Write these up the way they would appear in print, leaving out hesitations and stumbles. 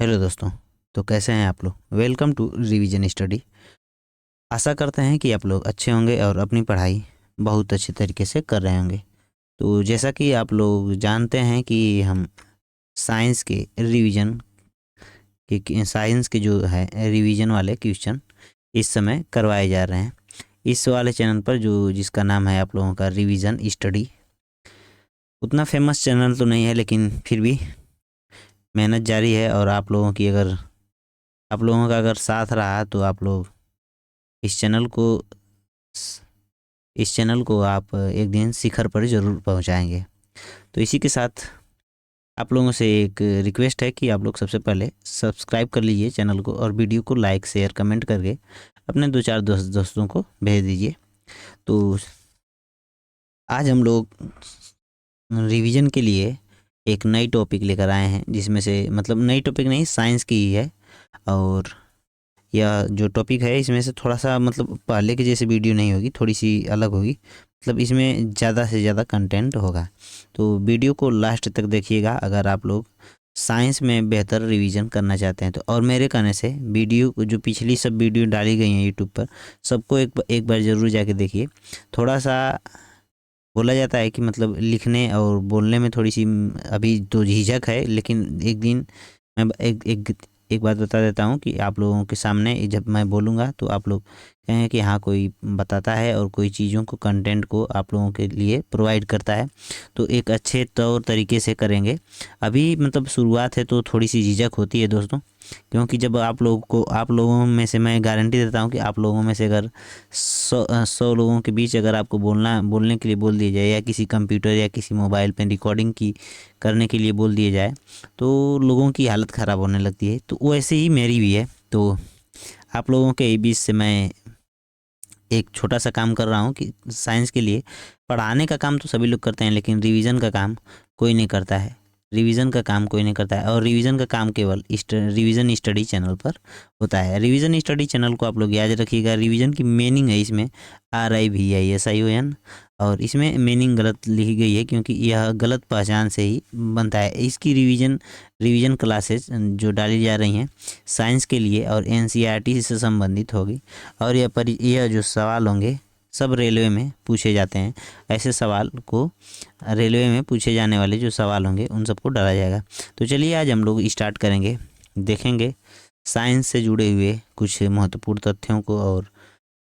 Hello दोस्तों। तो कैसे हैं आप लोग? Welcome to revision study. आशा करते हैं कि आप लोग अच्छे होंगे और अपनी पढ़ाई बहुत अच्छे तरीके से कर रहे होंगे। तो जैसा कि आप लोग जानते हैं कि हम साइंस के रिवीजन साइंस के जो है रिवीजन वाले क्वेश्चन इस समय करवाए जा रहे हैं इस वाले चैनल पर, जो जिसका नाम है आप लोगों का रिवीजन स्टडी। उतना फेमस चैनल तो नहीं है, लेकिन फिर भी मेहनत जारी है। और आप लोगों का अगर साथ रहा तो आप लोग इस चैनल को इस चैनल को आप एक दिन शिखर पर ज़रूर पहुंचाएंगे। तो इसी के साथ आप लोगों से एक रिक्वेस्ट है कि आप लोग सबसे पहले सब्सक्राइब कर लीजिए चैनल को, और वीडियो को लाइक शेयर कमेंट करके अपने 2-4 दोस्तों को भेज दीजिए। तो आज हम लोग रिवीजन के लिए एक नई टॉपिक लेकर आए हैं, जिसमें से मतलब नई टॉपिक नहीं, साइंस की ही है। और यह जो टॉपिक है इसमें से थोड़ा सा मतलब पहले के जैसे वीडियो नहीं होगी, थोड़ी सी अलग होगी। मतलब इसमें ज़्यादा से ज़्यादा कंटेंट होगा। तो वीडियो को लास्ट तक देखिएगा अगर आप लोग साइंस में बेहतर रिवीजन करना चाहते हैं तो। और मेरे कहने से वीडियो जो पिछली सब वीडियो डाली गई हैं यूट्यूब पर, सबको एक बार ज़रूर जाके देखिए। थोड़ा सा बोला जाता है कि मतलब लिखने और बोलने में थोड़ी सी अभी तो झिझक है, लेकिन एक दिन मैं एक बात बता देता हूँ कि आप लोगों के सामने जब मैं बोलूँगा तो आप लोग कहेंगे कि हाँ, कोई बताता है और कोई चीज़ों को कंटेंट को आप लोगों के लिए प्रोवाइड करता है। तो एक अच्छे तौर तरीके से करेंगे। अभी मतलब शुरुआत है तो थोड़ी सी झिझक होती है दोस्तों, क्योंकि जब आप लोगों में से मैं गारंटी देता हूँ कि आप लोगों में से अगर 100 लोगों के बीच अगर आपको बोलने के लिए बोल दिया जाए, या किसी कंप्यूटर या किसी मोबाइल पे रिकॉर्डिंग की करने के लिए बोल दिया जाए, तो लोगों की हालत ख़राब होने लगती है। तो वैसे ही मेरी भी है। तो आप लोगों के बीच से मैं एक छोटा सा काम कर रहा हूँ कि साइंस के लिए पढ़ाने का काम तो सभी लोग करते हैं, लेकिन रिवीजन का काम कोई नहीं करता है। रिवीजन का काम कोई नहीं करता है, और रिवीजन का काम केवल रिवीजन स्टडी चैनल पर होता है। रिवीजन स्टडी चैनल को आप लोग याद रखिएगा। रिवीजन की मीनिंग है इसमें RIVISION, और इसमें मीनिंग गलत लिखी गई है क्योंकि यह गलत पहचान से ही बनता है। इसकी रिवीजन क्लासेस जो डाली जा रही हैं साइंस के लिए और NCERT से संबंधित होगी। और यह जो सवाल होंगे सब रेलवे में पूछे जाते हैं। ऐसे सवाल को रेलवे में पूछे जाने वाले जो सवाल होंगे उन सबको डाला जाएगा। तो चलिए आज हम लोग स्टार्ट करेंगे, देखेंगे साइंस से जुड़े हुए कुछ महत्वपूर्ण तथ्यों को, और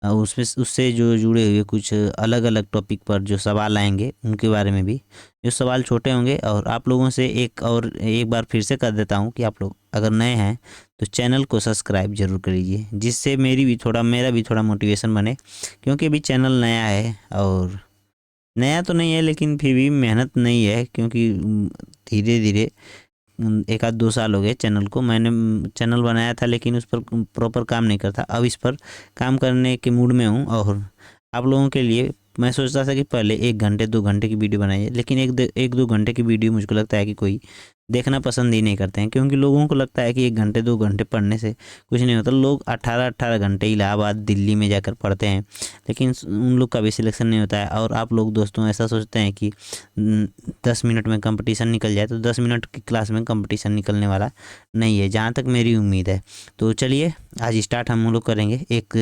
उसमें उससे जो जुड़े हुए कुछ अलग अलग टॉपिक पर जो सवाल आएंगे उनके बारे में भी। जो सवाल छोटे होंगे, और आप लोगों से एक बार फिर से कर देता हूं कि आप लोग अगर नए हैं तो चैनल को सब्सक्राइब जरूर कर लीजिए, जिससे मेरा भी थोड़ा मोटिवेशन बने। क्योंकि अभी चैनल नया है, और नया तो नहीं है लेकिन फिर भी मेहनत नहीं है, क्योंकि धीरे धीरे 1-2 साल हो गए चैनल को। मैंने चैनल बनाया था लेकिन उस पर प्रॉपर काम नहीं करता। अब इस पर काम करने के मूड में हूँ, और आप लोगों के लिए मैं सोचता था कि पहले 1 घंटे 2 घंटे की वीडियो बनाइए, लेकिन 1-2 घंटे की वीडियो मुझको लगता है कि कोई देखना पसंद ही नहीं करते हैं, क्योंकि लोगों को लगता है कि 1 घंटे 2 घंटे पढ़ने से कुछ नहीं होता। लोग 18-18 घंटे इलाहाबाद दिल्ली में जाकर पढ़ते हैं, लेकिन उन लोग का भी सिलेक्शन नहीं होता है। और आप लोग दोस्तों ऐसा सोचते हैं कि 10 मिनट में कंपटीशन निकल जाए, तो 10 मिनट की क्लास में कंपटीशन निकलने वाला नहीं है, जहाँ तक मेरी उम्मीद है। तो चलिए आज स्टार्ट हम लोग करेंगे एक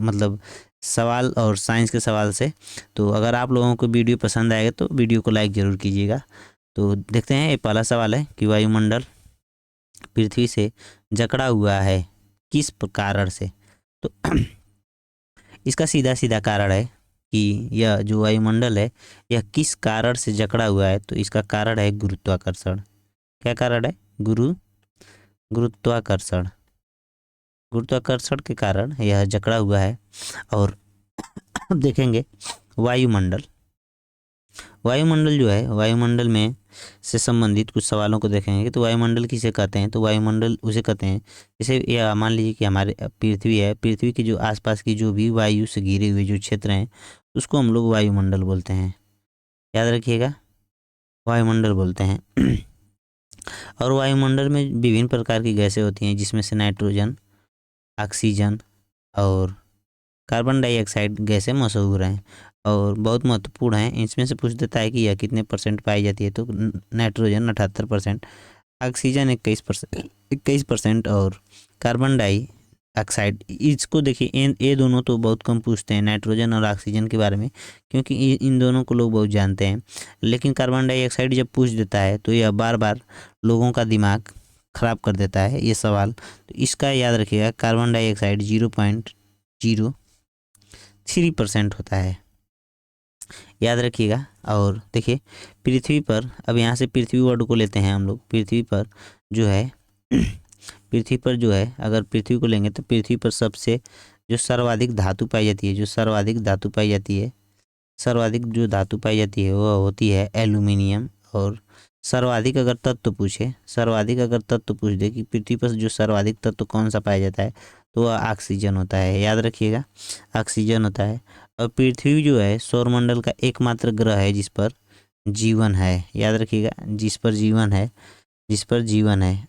मतलब सवाल, और साइंस के सवाल से। तो अगर आप लोगों को वीडियो पसंद आएगा तो वीडियो को लाइक ज़रूर कीजिएगा। तो देखते हैं, ये पहला सवाल है कि वायुमंडल पृथ्वी से जकड़ा हुआ है किस कारण से। तो इसका सीधा सीधा कारण है कि यह जो वायुमंडल है यह किस कारण से जकड़ा हुआ है। तो इसका कारण है गुरुत्वाकर्षण। क्या कारण है? गुरुत्वाकर्षण। गुरुत्वाकर्षण के कारण यह जकड़ा हुआ है। और अब देखेंगे वायुमंडल। वायुमंडल जो है, वायुमंडल में से संबंधित कुछ सवालों को देखेंगे। तो वायुमंडल किसे कहते हैं? तो वायुमंडल उसे कहते हैं जैसे यह मान लीजिए कि हमारे पृथ्वी है, पृथ्वी के जो आसपास की जो भी वायु से घिरे हुए जो क्षेत्र हैं उसको हम लोग वायुमंडल बोलते हैं। याद रखिएगा, वायुमंडल बोलते हैं। और वायुमंडल में विभिन्न प्रकार की गैसें होती हैं, जिसमें से नाइट्रोजन, ऑक्सीजन और कार्बन डाइऑक्साइड गैसें मशहूर हैं और बहुत महत्वपूर्ण हैं। इसमें से पूछ देता है कि यह कितने % पाई जाती है। तो नाइट्रोजन 78%, ऑक्सीजन 21% और कार्बन डाइऑक्साइड। इसको देखिए, ये दोनों तो बहुत कम पूछते हैं नाइट्रोजन और ऑक्सीजन के बारे में, क्योंकि इन दोनों को लोग बहुत जानते हैं। लेकिन कार्बन डाइऑक्साइड जब पूछ देता है तो यह बार बार लोगों का दिमाग ख़राब कर देता है ये सवाल। तो इसका याद रखिएगा, कार्बन डाइऑक्साइड 0.03% होता है, याद रखिएगा। और देखिए पृथ्वी पर, अब यहाँ से पृथ्वी वर्ड को लेते हैं हम लोग। पृथ्वी पर जो है पृथ्वी पर जो है, अगर पृथ्वी को लेंगे तो पृथ्वी पर सबसे जो सर्वाधिक धातु पाई जाती है, सर्वाधिक जो धातु पाई जाती है वह होती है एल्यूमिनियम। और सर्वाधिक अगर तत्व पूछ दे कि पृथ्वी पर जो सर्वाधिक तत्व कौन सा पाया जाता है, तो वह ऑक्सीजन होता है, याद रखिएगा, ऑक्सीजन होता है। और पृथ्वी जो है सौरमंडल का एकमात्र ग्रह है जिस पर जीवन है, याद रखिएगा, जिस पर जीवन है।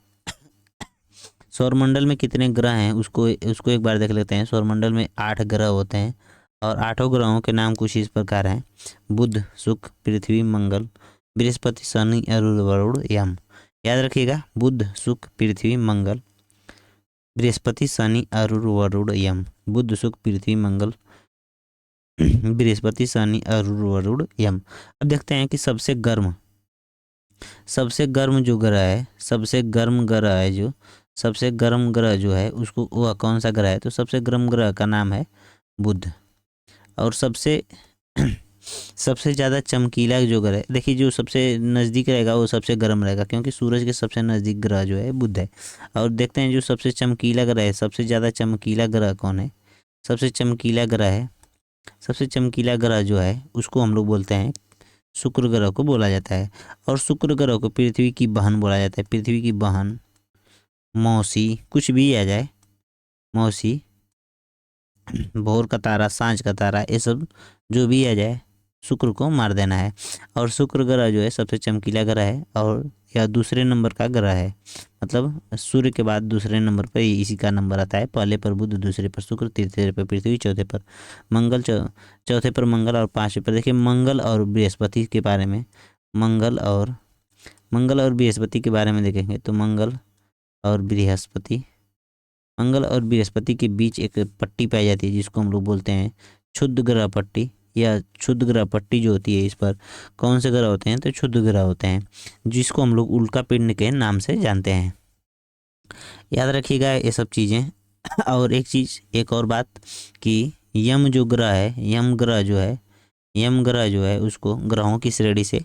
सौरमंडल में कितने ग्रह हैं उसको एक बार देख लेते हैं। सौरमंडल में 8 ग्रह होते हैं और 8 ग्रहों के नाम कुछ इस प्रकार हैं: बुध, शुक्र, पृथ्वी, मंगल, बृहस्पति, शनि, वरुण, यम। याद रखिएगा, बुध, शुक्र, पृथ्वी, मंगल, बृहस्पति, शनि, वरुण, यम। बुध, शुक्र, पृथ्वी, मंगल, बृहस्पति, शनि, वरुण, यम। अब देखते हैं कि सबसे गर्म जो ग्रह है, सबसे गर्म ग्रह जो है उसको, वह कौन सा ग्रह है? तो सबसे गर्म ग्रह का नाम है बुध। और सबसे ज़्यादा चमकीला जो ग्रह है, देखिए, जो सबसे नज़दीक रहेगा वो सबसे गर्म रहेगा, क्योंकि सूरज के सबसे नज़दीक ग्रह जो है बुध है। और देखते हैं जो सबसे चमकीला ग्रह है, सबसे ज़्यादा चमकीला ग्रह कौन है? सबसे चमकीला ग्रह जो है उसको हम लोग बोलते हैं, शुक्र ग्रह को बोला जाता है। और शुक्र ग्रह को पृथ्वी की बहन बोला जाता है, पृथ्वी की बहन, मौसी, कुछ भी आ जाए, मौसी, भोर का तारा, सांझ का तारा, ये सब जो भी आ जाए शुक्र को मार देना है। और शुक्र ग्रह जो है सबसे चमकीला ग्रह है, और यह दूसरे नंबर का ग्रह है, मतलब सूर्य के बाद दूसरे नंबर पर इसी का नंबर आता है। पहले पर बुध, दूसरे पर शुक्र, तीसरे पर पृथ्वी, चौथे पर मंगल, चौथे पर मंगल और पाँचवें पर, देखिए, मंगल और बृहस्पति के बारे में देखेंगे तो मंगल और बृहस्पति के बीच एक पट्टी पाई जाती है जिसको हम लोग बोलते हैं क्षुद्र ग्रह पट्टी, या क्षुद्र ग्रह पट्टी जो होती है, इस पर कौन से ग्रह होते हैं? तो क्षुद्र ग्रह होते हैं, जिसको हम लोग उल्का पिंड के नाम से जानते हैं। याद रखिएगा ये सब चीज़ें। और एक और बात कि यम ग्रह जो है उसको ग्रहों की श्रेणी से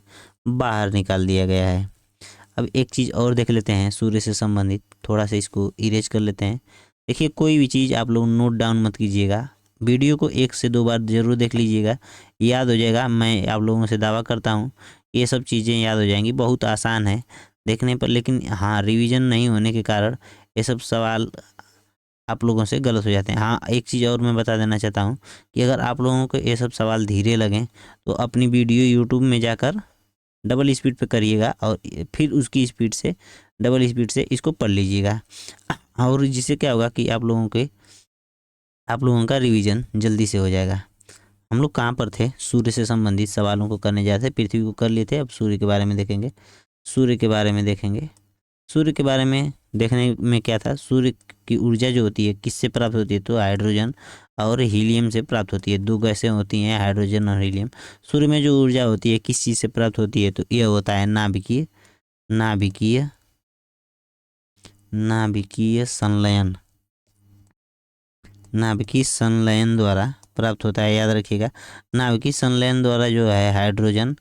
बाहर निकाल दिया गया है। अब एक चीज़ और देख लेते हैं सूर्य से संबंधित, थोड़ा सा इसको इरेज कर लेते हैं। देखिए, कोई भी चीज़ आप लोग नोट डाउन मत कीजिएगा, वीडियो को 1 से 2 बार ज़रूर देख लीजिएगा, याद हो जाएगा। मैं आप लोगों से दावा करता हूँ ये सब चीज़ें याद हो जाएंगी, बहुत आसान है देखने पर। लेकिन हाँ, रिवीजन नहीं होने के कारण ये सब सवाल आप लोगों से गलत हो जाते हैं। हाँ, एक चीज़ और मैं बता देना चाहता हूँ कि अगर आप लोगों को ये सब सवाल धीरे लगें तो अपनी वीडियो यूट्यूब में जाकर डबल स्पीड पे करिएगा और फिर उसकी स्पीड से, डबल स्पीड से इसको पढ़ लीजिएगा। और जिससे क्या होगा कि आप लोगों का रिवीजन जल्दी से हो जाएगा। हम लोग कहाँ पर थे? सूर्य से संबंधित सवालों को करने जाते, पृथ्वी को कर लिए थे, अब सूर्य के बारे में देखेंगे। सूर्य के बारे में देखने में क्या था? सूर्य की ऊर्जा जो होती है किससे प्राप्त होती है? तो हाइड्रोजन और हीलियम से प्राप्त होती है। 2 गैसें होती हैं, हाइड्रोजन और हीलियम। सूर्य में जो ऊर्जा होती है किस चीज़ से प्राप्त होती है? तो यह होता है नाभिकीय संलयन द्वारा प्राप्त होता है, याद रखिएगा। नाभिकीय संलयन द्वारा जो है हाइड्रोजन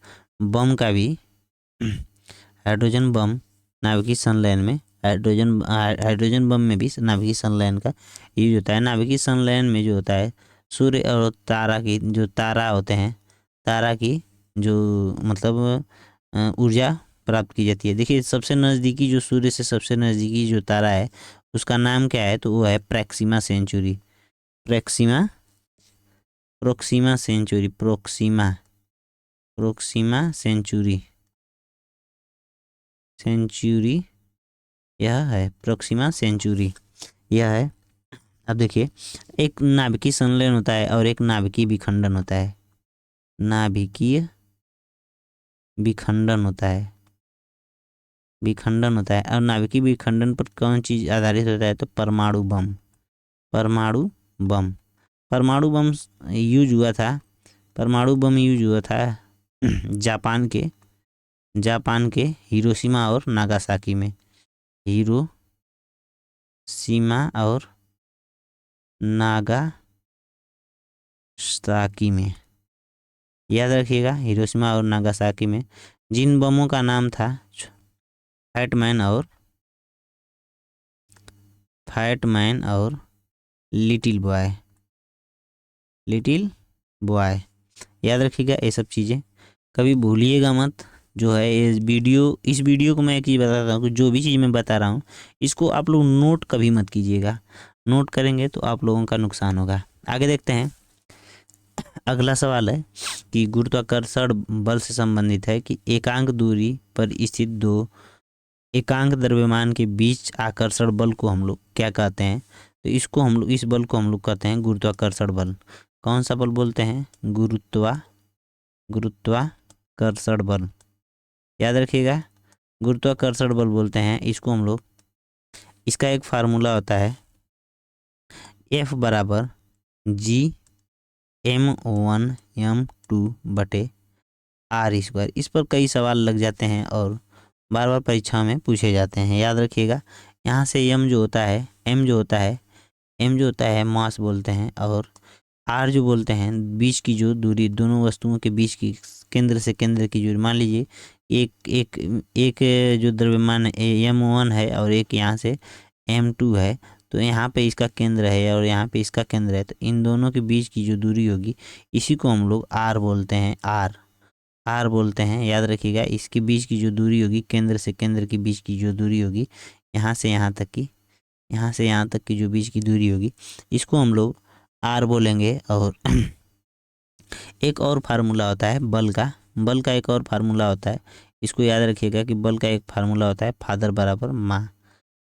बम नाभिकीय संलयन में, हाइड्रोजन बम में भी नाभिकीय संलयन का यूज होता है। नाभिकीय संलयन में जो होता है सूर्य और तारा की जो मतलब ऊर्जा प्राप्त की जाती है। देखिए, सबसे नज़दीकी जो सूर्य से सबसे नज़दीकी जो तारा है उसका नाम क्या है? तो वो है प्रोक्सिमा सेंचुरी। यह है प्रोक्सिमा सेंचुरी, यह है। अब देखिए, एक नाभिकीय संलयन होता है और एक नाभिकीय विखंडन होता है। नाभिकीय विखंडन होता है, विखंडन होता है। और नाभिकीय विखंडन पर कौन चीज़ आधारित होता है? तो परमाणु बम। परमाणु बम परमाणु बम यूज हुआ था। परमाणु बम यूज हुआ था जापान के हिरोशिमा और नागासाकी में। हिरोशिमा और नागासाकी में, याद रखिएगा, हिरोशिमा और नागासाकी में। जिन बमों का नाम था फैटमैन और लिटिल बॉय। याद रखिएगा ये सब चीज़ें, कभी भूलिएगा मत। जो है इस वीडियो को मैं एक चीज़ बताता हूँ कि जो भी चीज़ मैं बता रहा हूँ इसको आप लोग नोट कभी मत कीजिएगा। नोट करेंगे तो आप लोगों का नुकसान होगा। आगे देखते हैं। अगला सवाल है कि गुरुत्वाकर्षण बल से संबंधित है कि एकांक दूरी पर स्थित दो एकांक द्रव्यमान के बीच आकर्षण बल को हम लोग क्या कहते हैं? तो इस बल को हम लोग कहते हैं गुरुत्वाकर्षण बल। कौन सा बल बोलते हैं? गुरुत्वाकर्षण बल। याद रखिएगा, गुरुत्वाकर्षण बल बोलते हैं इसको हम लोग। इसका एक फार्मूला होता है F बराबर G m1m2/r²। इस पर कई सवाल लग जाते हैं और बार बार परीक्षा में पूछे जाते हैं। याद रखिएगा, यहाँ से m जो होता है मास बोलते हैं, और r जो बोलते हैं बीच की जो दूरी, दोनों वस्तुओं के बीच की केंद्र से केंद्र की दूरी। मान लीजिए एक जो द्रव्यमान m1 है और एक यहाँ से m2 है, तो यहाँ पे इसका केंद्र है और यहाँ पे इसका केंद्र है, तो इन दोनों के बीच की जो दूरी होगी इसी को हम लोग r बोलते हैं। r बोलते हैं। याद रखिएगा, इसके बीच की जो दूरी होगी, केंद्र से केंद्र के बीच की जो दूरी होगी, यहाँ से यहाँ तक की जो बीच की दूरी होगी, इसको हम लोग r बोलेंगे। और एक और फार्मूला होता है बल का एक और फार्मूला होता है। इसको याद रखिएगा कि बल का एक फार्मूला होता है फादर बराबर माँ।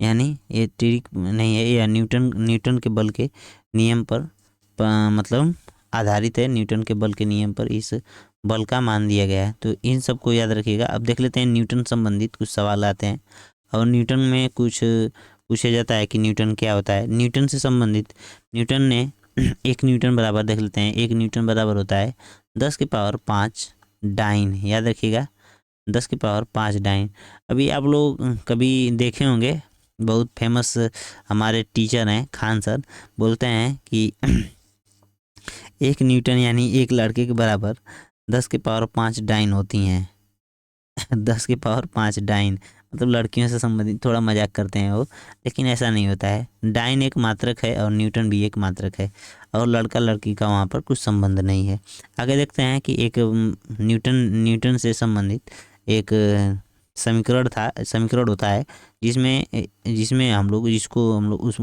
यानी ये ट्रिक नहीं है, या न्यूटन के बल के नियम पर मतलब आधारित है। न्यूटन के बल के नियम पर इस बल का मान दिया गया है। तो इन सब को याद रखिएगा। अब देख लेते हैं न्यूटन संबंधित कुछ सवाल आते हैं, और न्यूटन में कुछ पूछा जाता है कि न्यूटन क्या होता है। न्यूटन से संबंधित न्यूटन ने एक न्यूटन बराबर देख लेते हैं। एक न्यूटन बराबर होता है 10⁵ डाइन। याद रखिएगा, 10⁵ डाइन। अभी आप लोग कभी देखे होंगे, बहुत फेमस हमारे टीचर हैं खान सर, बोलते हैं कि 1 न्यूटन यानी एक लड़के के बराबर 10⁵ डाइन होती हैं। 10⁵ डाइन मतलब लड़कियों से संबंधित, थोड़ा मजाक करते हैं वो, लेकिन ऐसा नहीं होता है। डाइन एक मात्रक है और न्यूटन भी एक मात्रक है, और लड़का लड़की का वहाँ पर कुछ संबंध नहीं है। आगे देखते हैं कि एक न्यूटन से संबंधित एक समीकरण होता है, जिसमें हम लोग उस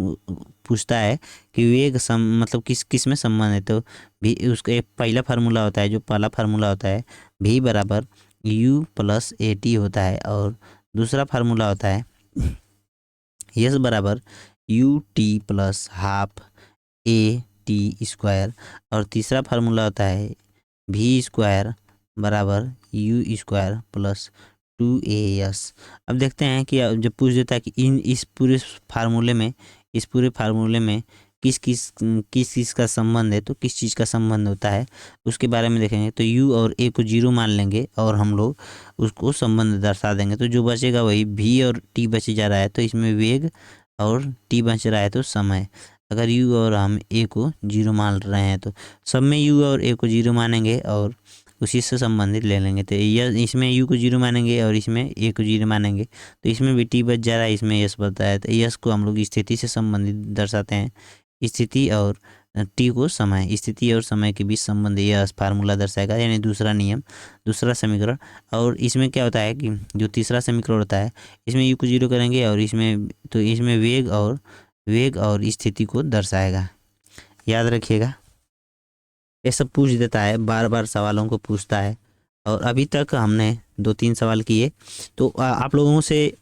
पूछता है कि वेग मतलब किस में संबंध है। तो भी उसका एक पहला फार्मूला होता है, जो पहला फार्मूला होता है v बराबर u + at होता है, और दूसरा फार्मूला होता है s बराबर ut + ½ at², और तीसरा फार्मूला होता है v² बराबर u² + 2as। अब देखते हैं कि जब पूछ देता है कि इस पूरे फार्मूले में किस चीज़ का संबंध है, तो किस चीज़ का संबंध होता है उसके बारे में देखेंगे। तो u और a को 0 मान लेंगे और हम लोग उसको संबंध दर्शा देंगे। तो जो बचेगा वही v और t बच जा रहा है, तो इसमें वेग और t बच रहा है तो समय। अगर u और हम a को 0 मान रहे हैं तो सब में u और a को 0 मानेंगे और उसी से संबंधित ले लेंगे। तो इसमें u को 0 मानेंगे और इसमें a को 0 मानेंगे, तो इसमें भी t बच जा रहा है, इसमें s बचता है। तो s को हम लोग स्थिति से संबंधित दर्शाते हैं। स्थिति और t को समय, स्थिति और समय के बीच संबंध यह फार्मूला दर्शाएगा, यानी दूसरा नियम, दूसरा समीकरण। और इसमें क्या होता है कि जो तीसरा समीकरण होता है, इसमें u को 0 करेंगे और इसमें वेग और स्थिति को दर्शाएगा। याद रखिएगा, ये सब पूछ देता है, बार बार सवालों को पूछता है। और अभी तक हमने 2-3 सवाल किए, तो आप लोगों से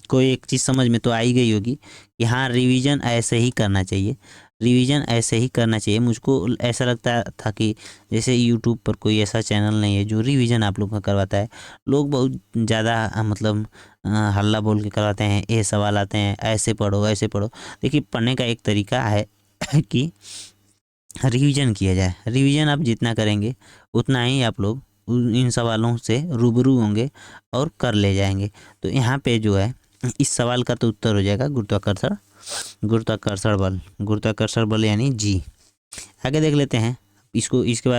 कोई एक चीज़ समझ में तो आ ही गई होगी कि हाँ रिवीजन ऐसे ही करना चाहिए, रिवीजन ऐसे ही करना चाहिए। मुझको ऐसा लगता था कि जैसे यूट्यूब पर कोई ऐसा चैनल नहीं है जो रिवीजन आप लोग का करवाता है। लोग बहुत ज़्यादा मतलब हल्ला बोल के करवाते हैं, ये सवाल आते हैं ऐसे पढ़ो ऐसे पढ़ो। देखिए पढ़ने का एक तरीका है कि रिवीजन किया जाए। रिवीजन आप जितना करेंगे उतना ही आप लोग इन सवालों से रूबरू होंगे और कर ले जाएंगे। तो यहाँ पे जो है इस सवाल का तो उत्तर हो जाएगा गुरुत्वाकर्षण, गुरुत्वाकर्षण बल, गुरुत्वाकर्षण बल यानी जी। आगे देख लेते हैं इसको, इसके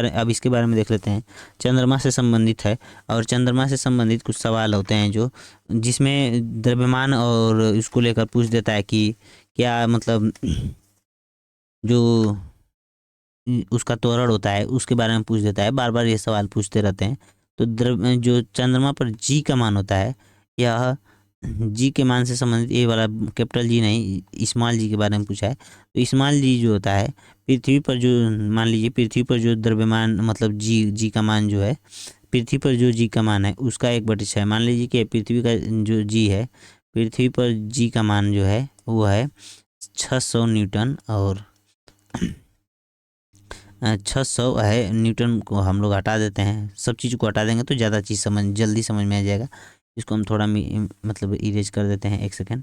बारे में देख लेते हैं। चंद्रमा से संबंधित है और चंद्रमा से संबंधित कुछ सवाल होते हैं जो जिसमें द्रव्यमान और इसको लेकर पूछ देता है कि क्या मतलब जो उसका त्वरण होता है उसके बारे में पूछ देता है। बार बार ये सवाल पूछते रहते हैं। तो जो चंद्रमा पर जी का मान होता है, यह जी के मान से संबंधित, ये वाला कैपिटल जी नहीं स्मॉल जी के बारे में पूछा है। तो स्मॉल जी जो होता है पृथ्वी पर जो, मान लीजिए पृथ्वी पर जो द्रव्यमान मतलब जी का मान जो है, पृथ्वी पर जो जी का मान है उसका 1/6। मान लीजिए कि पृथ्वी का जो जी है, पृथ्वी पर जी का मान जो है वो है 600 न्यूटन। और 600 है न्यूटन को हम लोग हटा देते हैं, सब चीज़ को हटा देंगे तो ज़्यादा चीज़ जल्दी समझ में आ जाएगा। इसको हम थोड़ा मतलब इरेज कर देते हैं, एक सेकेंड।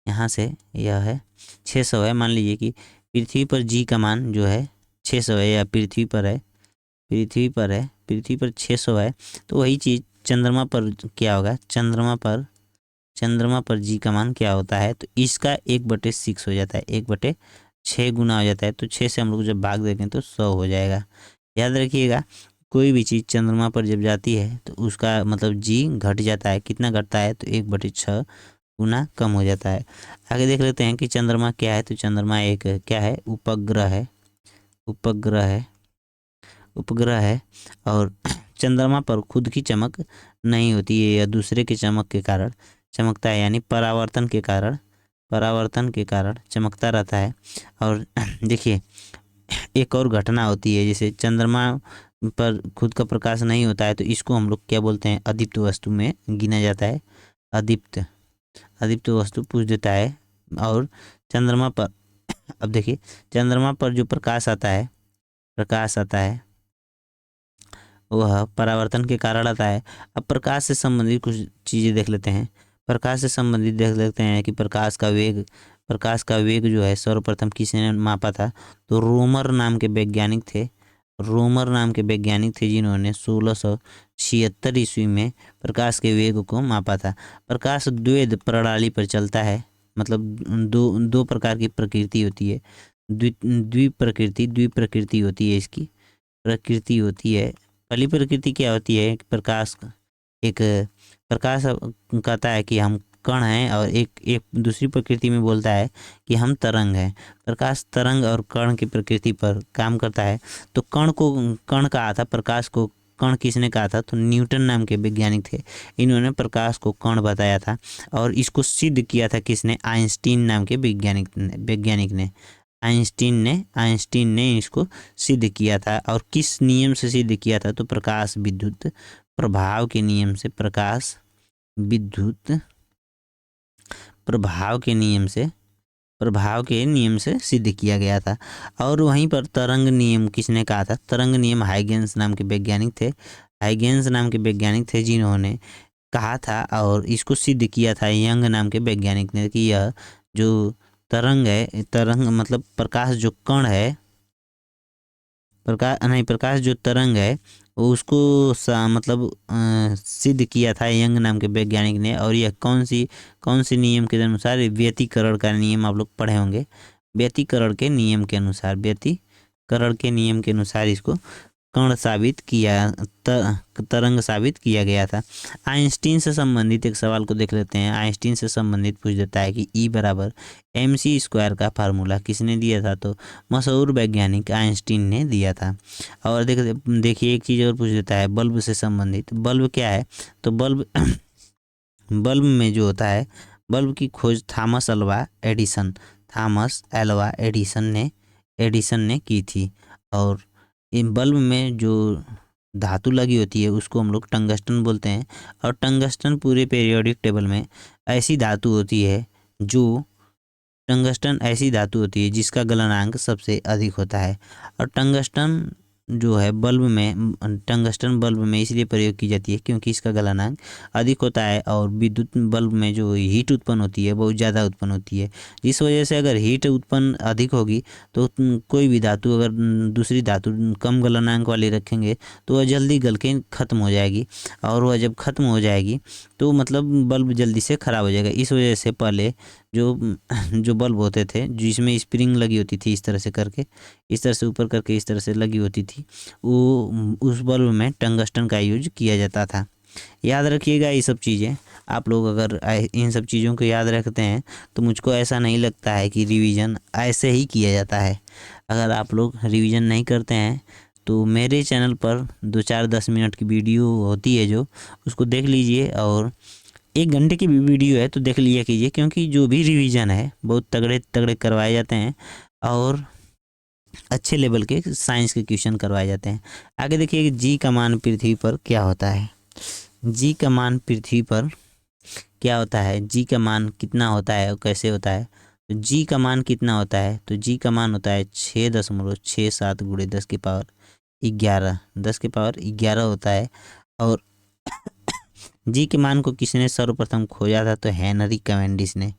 यहाँ से यह है 600 है। मान लीजिए कि पृथ्वी पर जी का मान जो है 600 है, या पृथ्वी पर है, पृथ्वी पर 600 है। तो वही चीज़ चंद्रमा पर क्या होगा, चंद्रमा पर जी का मान क्या होता है, तो इसका 1/6 हो जाता है, 1/6 गुना हो जाता है। तो 6 से हम लोग जब भाग देंगे तो 100 हो जाएगा। याद रखिएगा कोई भी चीज़ चंद्रमा पर जब जाती है तो उसका मतलब जी घट जाता है। कितना घटता है, तो 1/6 गुना कम हो जाता है। आगे देख लेते हैं कि चंद्रमा क्या है। तो चंद्रमा एक क्या है, उपग्रह है, उपग्रह है, उपग्रह है। और चंद्रमा पर खुद की चमक नहीं होती है, या दूसरे के चमक के कारण चमकता है, यानी परावर्तन के कारण, परावर्तन के कारण चमकता रहता है। और देखिए एक और घटना होती है, जैसे चंद्रमा पर खुद का प्रकाश नहीं होता है तो इसको हम लोग क्या बोलते हैं, अदीप्त वस्तु में गिना जाता है। अदीप्त, अदीप्त वस्तु पूछ देता है। और चंद्रमा पर अब देखिए चंद्रमा पर जो प्रकाश आता है, प्रकाश आता है वह परावर्तन के कारण आता है। अब प्रकाश से संबंधित कुछ चीज़ें देख लेते हैं। प्रकाश से संबंधित देख लेते हैं कि प्रकाश का वेग जो है सर्वप्रथम किसने मापा था, तो रोमर नाम के वैज्ञानिक थे, रोमर नाम के वैज्ञानिक थे जिन्होंने 1676 ईस्वी में प्रकाश के वेग को मापा था। प्रकाश द्वैध प्रणाली पर चलता है, मतलब दो प्रकार की प्रकृति होती है, द्विप्रकृति होती है, इसकी प्रकृति होती है। पहली प्रकृति क्या होती है, प्रकाश एक प्रकाश कहता है कि हम कण हैं, और एक दूसरी प्रकृति में बोलता है कि हम तरंग हैं। प्रकाश तरंग और कण की प्रकृति पर काम करता है। तो कण कहा था, प्रकाश को कण किसने कहा था, तो न्यूटन नाम के वैज्ञानिक थे। इन्होंने प्रकाश को कण बताया था और इसको सिद्ध किया था किसने, आइंस्टीन नाम के वैज्ञानिक ने। आइंस्टीन ने इसको सिद्ध किया था। और किस नियम से सिद्ध किया था, तो प्रकाश विद्युत प्रभाव के नियम से, प्रकाश विद्युत प्रभाव के नियम से सिद्ध किया गया था। और वहीं पर तरंग नियम किसने कहा था, तरंग नियम हाइगेंस नाम के वैज्ञानिक थे जिन्होंने कहा था, और इसको सिद्ध किया था यंग नाम के वैज्ञानिक ने, कि यह जो तरंग है, तरंग मतलब प्रकाश जो कण है, प्रकाश जो तरंग है उसको मतलब सिद्ध किया था यंग नाम के वैज्ञानिक ने। और यह कौन सी नियम के अनुसार, व्यतिकरण का नियम आप लोग पढ़े होंगे, व्यतिकरण के नियम के अनुसार इसको कण साबित किया, तरंग साबित किया गया था। आइंस्टीन से संबंधित एक सवाल को देख लेते हैं। आइंस्टीन से संबंधित पूछ देता है कि E=mc² का फार्मूला किसने दिया था, तो मशहूर वैज्ञानिक आइंस्टीन ने दिया था। और देखिए एक चीज़ और पूछ देता है बल्ब से संबंधित। बल्ब क्या है, तो बल्ब बल्ब में जो होता है, बल्ब की खोज थॉमस अल्वा एडिसन ने की थी। और इन बल्ब में जो धातु लगी होती है उसको हम लोग टंगस्टन बोलते हैं। और टंगस्टन पूरे पीरियोडिक टेबल में ऐसी धातु होती है जो टंगस्टन ऐसी धातु होती है जिसका गलनांक सबसे अधिक होता है। और टंगस्टन जो है बल्ब में, टंगस्टन बल्ब में इसलिए प्रयोग की जाती है क्योंकि इसका गलनांक अधिक होता है और विद्युत बल्ब में जो हीट उत्पन्न होती है बहुत ज़्यादा उत्पन्न होती है। जिस वजह से अगर हीट उत्पन्न अधिक होगी तो कोई भी धातु अगर दूसरी धातु कम गलनांक वाली रखेंगे तो वह जल्दी गल के ख़त्म हो जाएगी। और वह जब ख़त्म हो जाएगी तो मतलब बल्ब जल्दी से ख़राब हो जाएगा। इस वजह से पहले जो जो बल्ब होते थे जिसमें स्प्रिंग लगी होती थी, इस तरह से करके, इस तरह से ऊपर करके इस तरह से लगी होती थी, वो उस बल्ब में टंगस्टन का यूज किया जाता था। याद रखिएगा ये सब चीज़ें। आप लोग अगर इन सब चीज़ों को याद रखते हैं तो मुझको ऐसा नहीं लगता है कि रिवीजन ऐसे ही किया जाता है। अगर आप लोग रिवीजन नहीं करते हैं तो मेरे चैनल पर 2-4-10 मिनट की वीडियो होती है जो, उसको देख लीजिए। और 1 घंटे की भी वीडियो है तो देख लिया कीजिए, क्योंकि जो भी रिवीजन है बहुत तगड़े तगड़े करवाए जाते हैं और अच्छे लेवल के साइंस के क्वेश्चन करवाए जाते हैं। आगे देखिए कि जी का मान पृथ्वी पर क्या होता है। जी का मान पृथ्वी पर क्या होता है, जी का मान कितना होता है और कैसे होता है। तो जी का मान कितना होता है, तो जी का मान होता है 6.67 गुणे 10 की पावर 11, 10 की पावर 11 होता है। और जी के मान को किसने सर्वप्रथम खोजा था, तो हेनरी कैवेंडिश ने,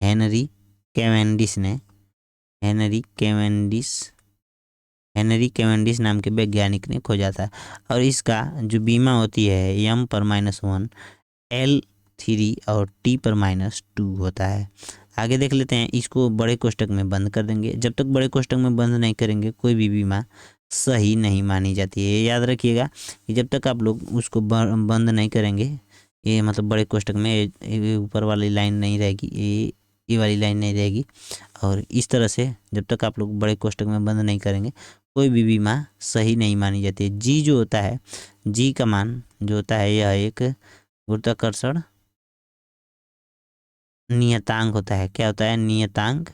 हेनरी कैवेंडिश ने, हेनरी कैवेंडिश, हेनरी कैवेंडिश नाम के वैज्ञानिक ने खोजा था। और इसका जो बीमा होती है m/-1 L3 और T/-2 होता है। आगे देख लेते हैं, इसको बड़े कोष्टक में बंद कर देंगे। जब तक बड़े कोष्टक में बंद नहीं करेंगे कोई भी बीमा सही नहीं मानी जाती है। याद रखिएगा कि जब तक आप लोग उसको बंद नहीं करेंगे, ये मतलब बड़े कोष्टक में ये ऊपर वाली लाइन नहीं रहेगी, ये वाली लाइन नहीं रहेगी। और इस तरह से जब तक आप लोग बड़े कोष्टक में बंद नहीं करेंगे कोई भी बीमा सही नहीं मानी जाती है। जी जो होता है, जी का मान जो होता है यह एक गुरुत्वाकर्षण नियतांक होता है। क्या होता है, नियतांक,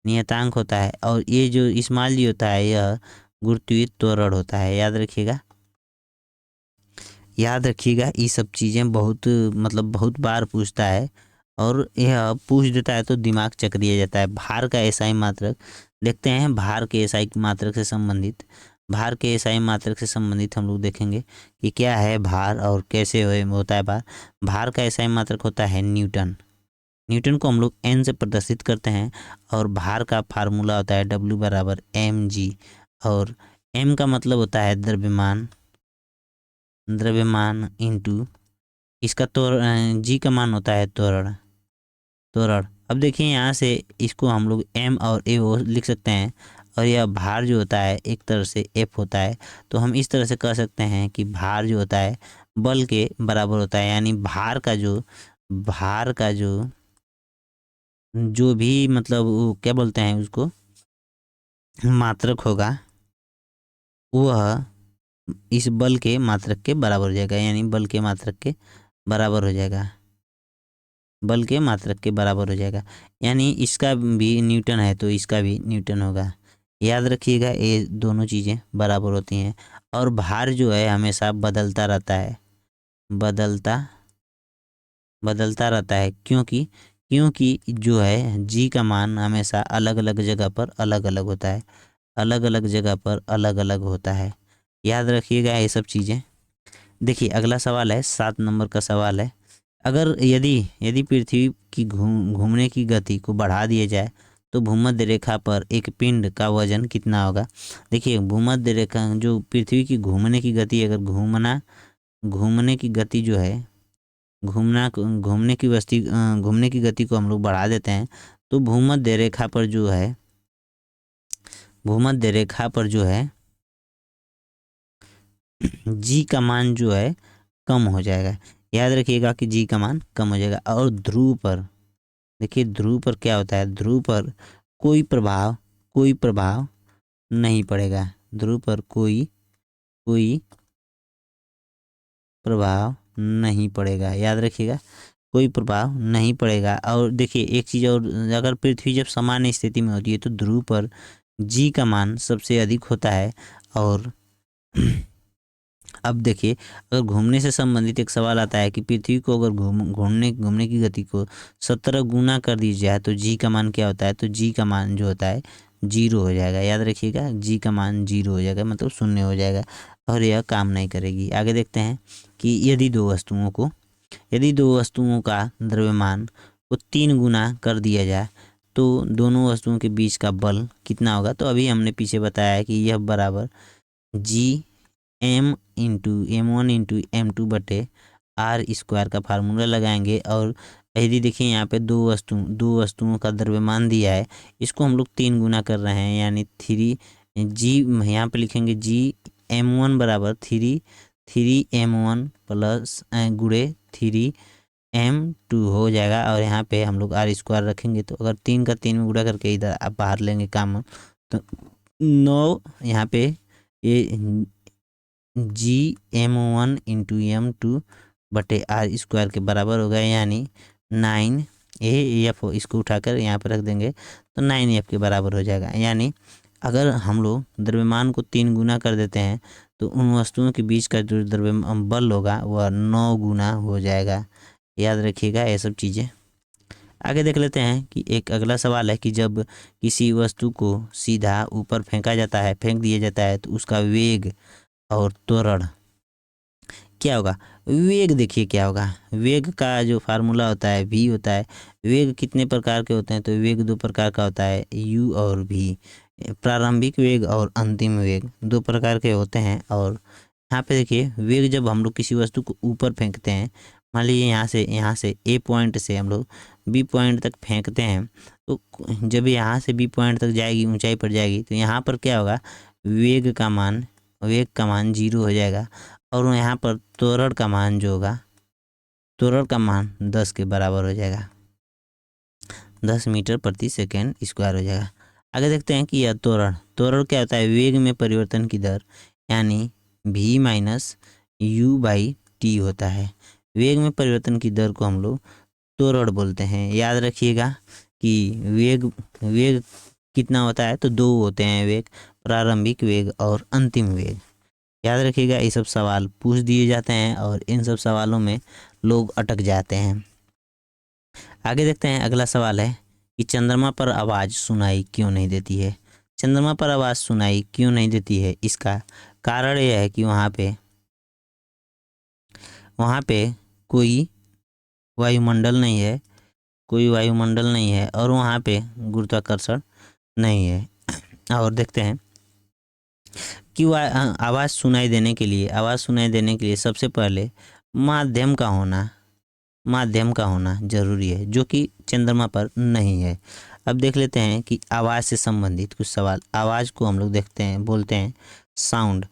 नियतांक होता है। और ये जो स्मॉल जी होता है यह गुरुत्वीय त्वरण होता है। याद रखिएगा, याद रखिएगा ये सब चीज़ें बहुत मतलब बहुत बार पूछता है और यह पूछ देता है तो दिमाग चकरिया जाता है। भार का एसआई मात्रक देखते हैं, भार के एसआई मात्रक से संबंधित, भार के एसआई मात्रक से संबंधित हम लोग देखेंगे कि क्या है भार और कैसे होता है भार। भार का एसआई मात्रक होता है न्यूटन। न्यूटन को हम लोग एन से प्रदर्शित करते हैं। और भार का फार्मूला होता है W = mg। और m का मतलब होता है द्रव्यमान, द्रव्यमान इंटू इसका त्वरण, जी का मान होता है त्वरण, त्वरण। अब देखिए यहाँ से इसको हम लोग m और a वो लिख सकते हैं। और यह भार जो होता है एक तरह से F होता है। तो हम इस तरह से कह सकते हैं कि भार जो होता है बल के बराबर होता है। यानी भार का जो, भार का जो भी मतलब वो क्या बोलते हैं उसको, मात्रक होगा वह इस बल के मात्रक के बराबर हो जाएगा। यानी बल के मात्रक के बराबर हो जाएगा, बल के मात्रक के बराबर हो जाएगा। यानी इसका भी न्यूटन है तो इसका भी न्यूटन होगा। याद रखिएगा ये दोनों चीज़ें बराबर होती हैं। और भार जो है हमेशा बदलता रहता है, बदलता रहता है। क्योंकि जो है जी का मान हमेशा अलग अलग जगह पर अलग अलग होता है, अलग अलग जगह पर अलग अलग होता है। याद रखिएगा ये सब चीज़ें। देखिए अगला सवाल है, 7 नंबर का सवाल है। अगर यदि पृथ्वी की घूमने की गति को बढ़ा दिया जाए तो भूमध्य रेखा पर एक पिंड का वजन कितना होगा। देखिए भूमध्य रेखा जो पृथ्वी की घूमने की गति, अगर घूमने की गति जो है, घूमने की गति को हम लोग बढ़ा देते हैं तो भूमध्य रेखा पर जो है, भूमध्य रेखा पर जो है जी का मान जो है कम हो जाएगा। याद रखिएगा कि जी का मान कम हो जाएगा। और ध्रुव पर, देखिए ध्रुव पर क्या होता है, ध्रुव पर कोई प्रभाव नहीं पड़ेगा। ध्रुव पर कोई प्रभाव नहीं पड़ेगा। याद रखिएगा कोई प्रभाव नहीं पड़ेगा। और देखिए एक चीज़ और, अगर पृथ्वी जब सामान्य स्थिति में होती है तो ध्रुव पर जी का मान सबसे अधिक होता है। और अब देखिए, अगर घूमने से संबंधित एक सवाल आता है कि पृथ्वी को अगर घूमने की गति को 17 गुना कर दी जाए तो जी का मान क्या होता है, तो जी का मान जो होता है 0 हो जाएगा। याद रखिएगा, जी का मान 0 हो जाएगा, मतलब शून्य हो जाएगा और यह काम नहीं करेगी। आगे देखते हैं कि यदि दो वस्तुओं का द्रव्यमान को 3 गुना कर दिया जाए तो दोनों वस्तुओं के बीच का बल कितना होगा। तो अभी हमने पीछे बताया है कि यह बराबर जी M/(M1)/M2 बटे आर स्क्वायर का फार्मूला लगाएंगे। और यदि देखिए यहाँ पे दो वस्तुओं का द्रव्यमान दिया है, इसको हम लोग 3 गुना कर रहे हैं, यानी 3 जी यहाँ पे लिखेंगे जी M1 बराबर 3M1 प्लस गुड़े 3M2 हो जाएगा। और यहाँ पे हम लोग आर स्क्वायर रखेंगे, तो अगर 3 का 3 में गुणा करके इधर आप बाहर लेंगे काम, तो 9 यहाँ पे ये GM1/M2 बटे आर स्क्वायर के बराबर होगा, यानी 9AF। इसको उठाकर यहाँ पर रख देंगे तो 9F के बराबर हो जाएगा। यानी अगर हम लोग द्रव्यमान को 3 गुना कर देते हैं तो उन वस्तुओं के बीच का जो द्रव्यमान बल होगा वह 9 गुना हो जाएगा। याद रखिएगा ये सब चीज़ें। आगे देख लेते हैं कि एक अगला सवाल है कि जब किसी वस्तु को सीधा ऊपर फेंक दिया जाता है तो उसका वेग और त्वरण क्या होगा। वेग देखिए क्या होगा, वेग का जो फार्मूला होता है v होता है। वेग कितने प्रकार के होते हैं, तो वेग 2 प्रकार का होता है, u और v। प्रारंभिक वेग और अंतिम वेग 2 प्रकार के होते हैं। और यहाँ पे देखिए, वेग जब हम लोग किसी वस्तु को ऊपर फेंकते हैं, मान लीजिए यहाँ से ए पॉइंट से हम लोग बी पॉइंट तक फेंकते हैं, तो जब यहाँ से बी पॉइंट तक जाएगी, ऊंचाई पर जाएगी, तो यहाँ पर क्या होगा, वेग का मान 0 हो जाएगा। और यहाँ पर त्वरण का मान जो होगा, त्वरण का मान 10 के बराबर हो जाएगा, 10 मीटर प्रति सेकेंड स्क्वायर हो जाएगा। आगे देखते हैं कि यह त्वरण क्या होता है, वेग में परिवर्तन की दर, यानी v-u/t होता है। वेग में परिवर्तन की दर को हम लोग त्वरण बोलते हैं। याद रखिएगा कि वेग कितना होता है, तो 2 होते हैं वेग, प्रारंभिक वेग और अंतिम वेग। याद रखिएगा, ये सब सवाल पूछ दिए जाते हैं और इन सब सवालों में लोग अटक जाते हैं। आगे देखते हैं, अगला सवाल है कि चंद्रमा पर आवाज़ सुनाई क्यों नहीं देती है। चंद्रमा पर आवाज़ सुनाई क्यों नहीं देती है, इसका कारण यह है कि वहाँ पे कोई वायुमंडल नहीं है और वहाँ पे गुरुत्वाकर्षण नहीं है। और देखते हैं कि आवाज़ सुनाई देने के लिए सबसे पहले माध्यम का होना जरूरी है, जो कि चंद्रमा पर नहीं है। अब देख लेते हैं कि आवाज़ से संबंधित कुछ सवाल। आवाज़ को हम लोग बोलते हैं साउंड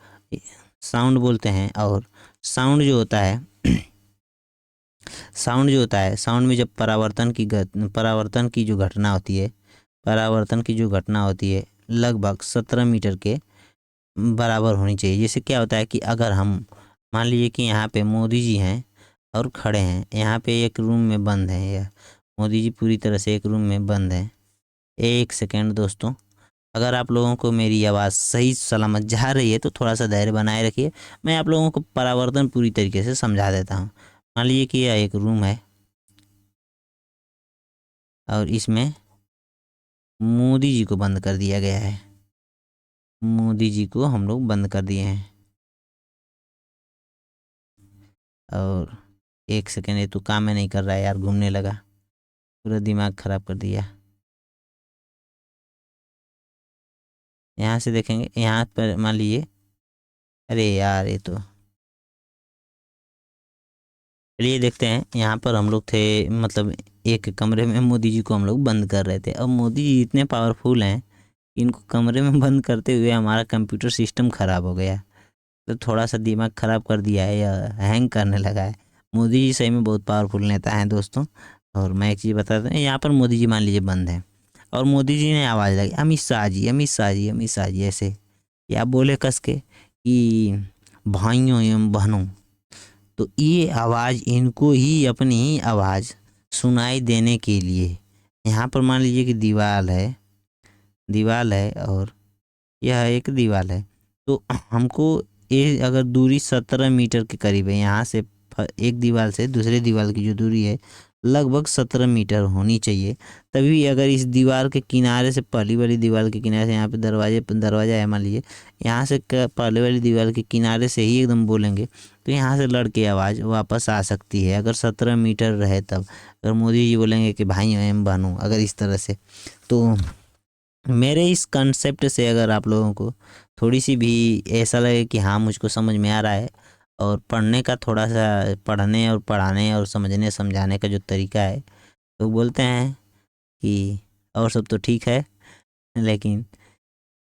बोलते हैं। और साउंड जो होता है साउंड में जब परावर्तन की जो घटना होती है लगभग 17 मीटर के बराबर होनी चाहिए। जैसे क्या होता है कि अगर हम मान लीजिए कि यहाँ पे मोदी जी हैं और खड़े हैं, यहाँ पे एक रूम में बंद हैं, या मोदी जी पूरी तरह से एक रूम में बंद हैं। एक सेकेंड दोस्तों, अगर आप लोगों को मेरी आवाज़ सही सलामत जा रही है तो थोड़ा सा धैर्य बनाए रखिए, मैं आप लोगों को परावर्तन पूरी तरीके से समझा देता हूँ। मान लीजिए कि यह एक रूम है और इसमें मोदी जी को बंद कर दिया गया है। मोदी जी को हम लोग बंद कर दिए हैं। और एक सेकेंड, ये तो काम में नहीं कर रहा है यार, घूमने लगा, पूरा दिमाग ख़राब कर दिया। यहाँ से देखेंगे, यहाँ पर मान लीजिए, अरे यार ये तो, चलिए देखते हैं। यहाँ पर हम लोग थे, मतलब एक कमरे में मोदी जी को हम लोग बंद कर रहे थे। अब मोदी जी इतने पावरफुल हैं, इनको कमरे में बंद करते हुए हमारा कंप्यूटर सिस्टम ख़राब हो गया, तो थोड़ा सा दिमाग ख़राब कर दिया है या हैंग करने लगा है। मोदी जी सही में बहुत पावरफुल नेता हैं दोस्तों। और मैं एक चीज़ बता दूँ, यहाँ पर मोदी जी मान लीजिए बंद हैं और मोदी जी ने आवाज़ लगी, अमित शाह जी, अमित शाह जी, अमित शाह जी, ऐसे या बोले कस के कि भाइयों एवं बहनों, तो ये आवाज़ इनको ही अपनी ही आवाज़ सुनाई देने के लिए, यहाँ पर मान लीजिए कि दीवाल है और यह एक दीवाल है, तो हमको ये अगर दूरी 17 मीटर के करीब है, यहाँ से एक दीवार से दूसरे दीवार की जो दूरी है लगभग 17 मीटर होनी चाहिए। तभी अगर इस दीवार के किनारे से पहली वाली दीवार के किनारे से, यहाँ पे दरवाजा है मान लीजिए, यहाँ से पहले वाली दीवार के किनारे से ही एकदम बोलेंगे तो यहाँ से लड़के आवाज़ वापस आ सकती है, अगर 17 मीटर रहे तब। अगर मोदी जी बोलेंगे कि भाई एवं बहनों, अगर इस तरह से, तो मेरे इस कंसेप्ट से अगर आप लोगों को थोड़ी सी भी ऐसा लगे कि हाँ मुझको समझ में आ रहा है, और पढ़ने का थोड़ा सा, पढ़ने और पढ़ाने और समझने समझाने का जो तरीका है, तो बोलते हैं कि और सब तो ठीक है लेकिन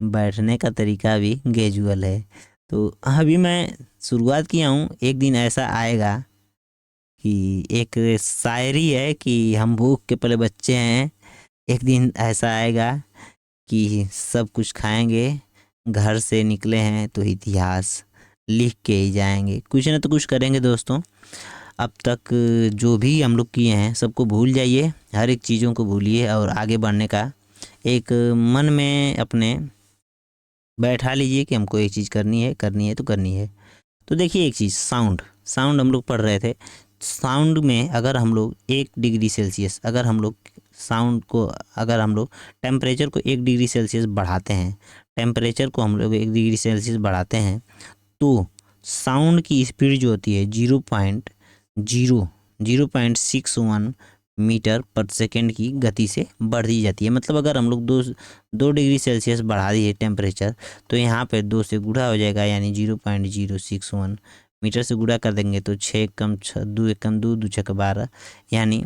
बैठने का तरीका भी कैजुअल है। तो अभी मैं शुरुआत किया हूँ, एक दिन ऐसा आएगा कि एक शायरी है कि हम भूख के पले बच्चे हैं, एक दिन ऐसा आएगा कि सब कुछ खाएंगे, घर से निकले हैं तो इतिहास लिख के ही जाएंगे, कुछ ना तो कुछ करेंगे दोस्तों। अब तक जो भी हम लोग किए हैं सबको भूल जाइए, हर एक चीज़ों को भूलिए और आगे बढ़ने का एक मन में अपने बैठा लीजिए कि हमको एक चीज़ करनी है तो करनी है। तो देखिए एक चीज़, साउंड हम लोग पढ़ रहे थे। साउंड में अगर हम लोग 1 डिग्री सेल्सियस, अगर हम लोग साउंड को, अगर हम लोग टेम्परेचर को 1 डिग्री सेल्सियस बढ़ाते हैं, टेम्परेचर को हम लोग 1 डिग्री सेल्सियस बढ़ाते हैं, तो साउंड की स्पीड जो होती है 0.61 मीटर पर सेकेंड की गति से बढ़ दी जाती है। मतलब अगर हम लोग 2 डिग्री सेल्सियस बढ़ा दिए टेम्परेचर, तो यहाँ पे 2 से गुणा हो जाएगा, यानी 0.061 मीटर से गुणा कर देंगे तो 6 कम 6 2 1 कम 2 2 6 12, यानी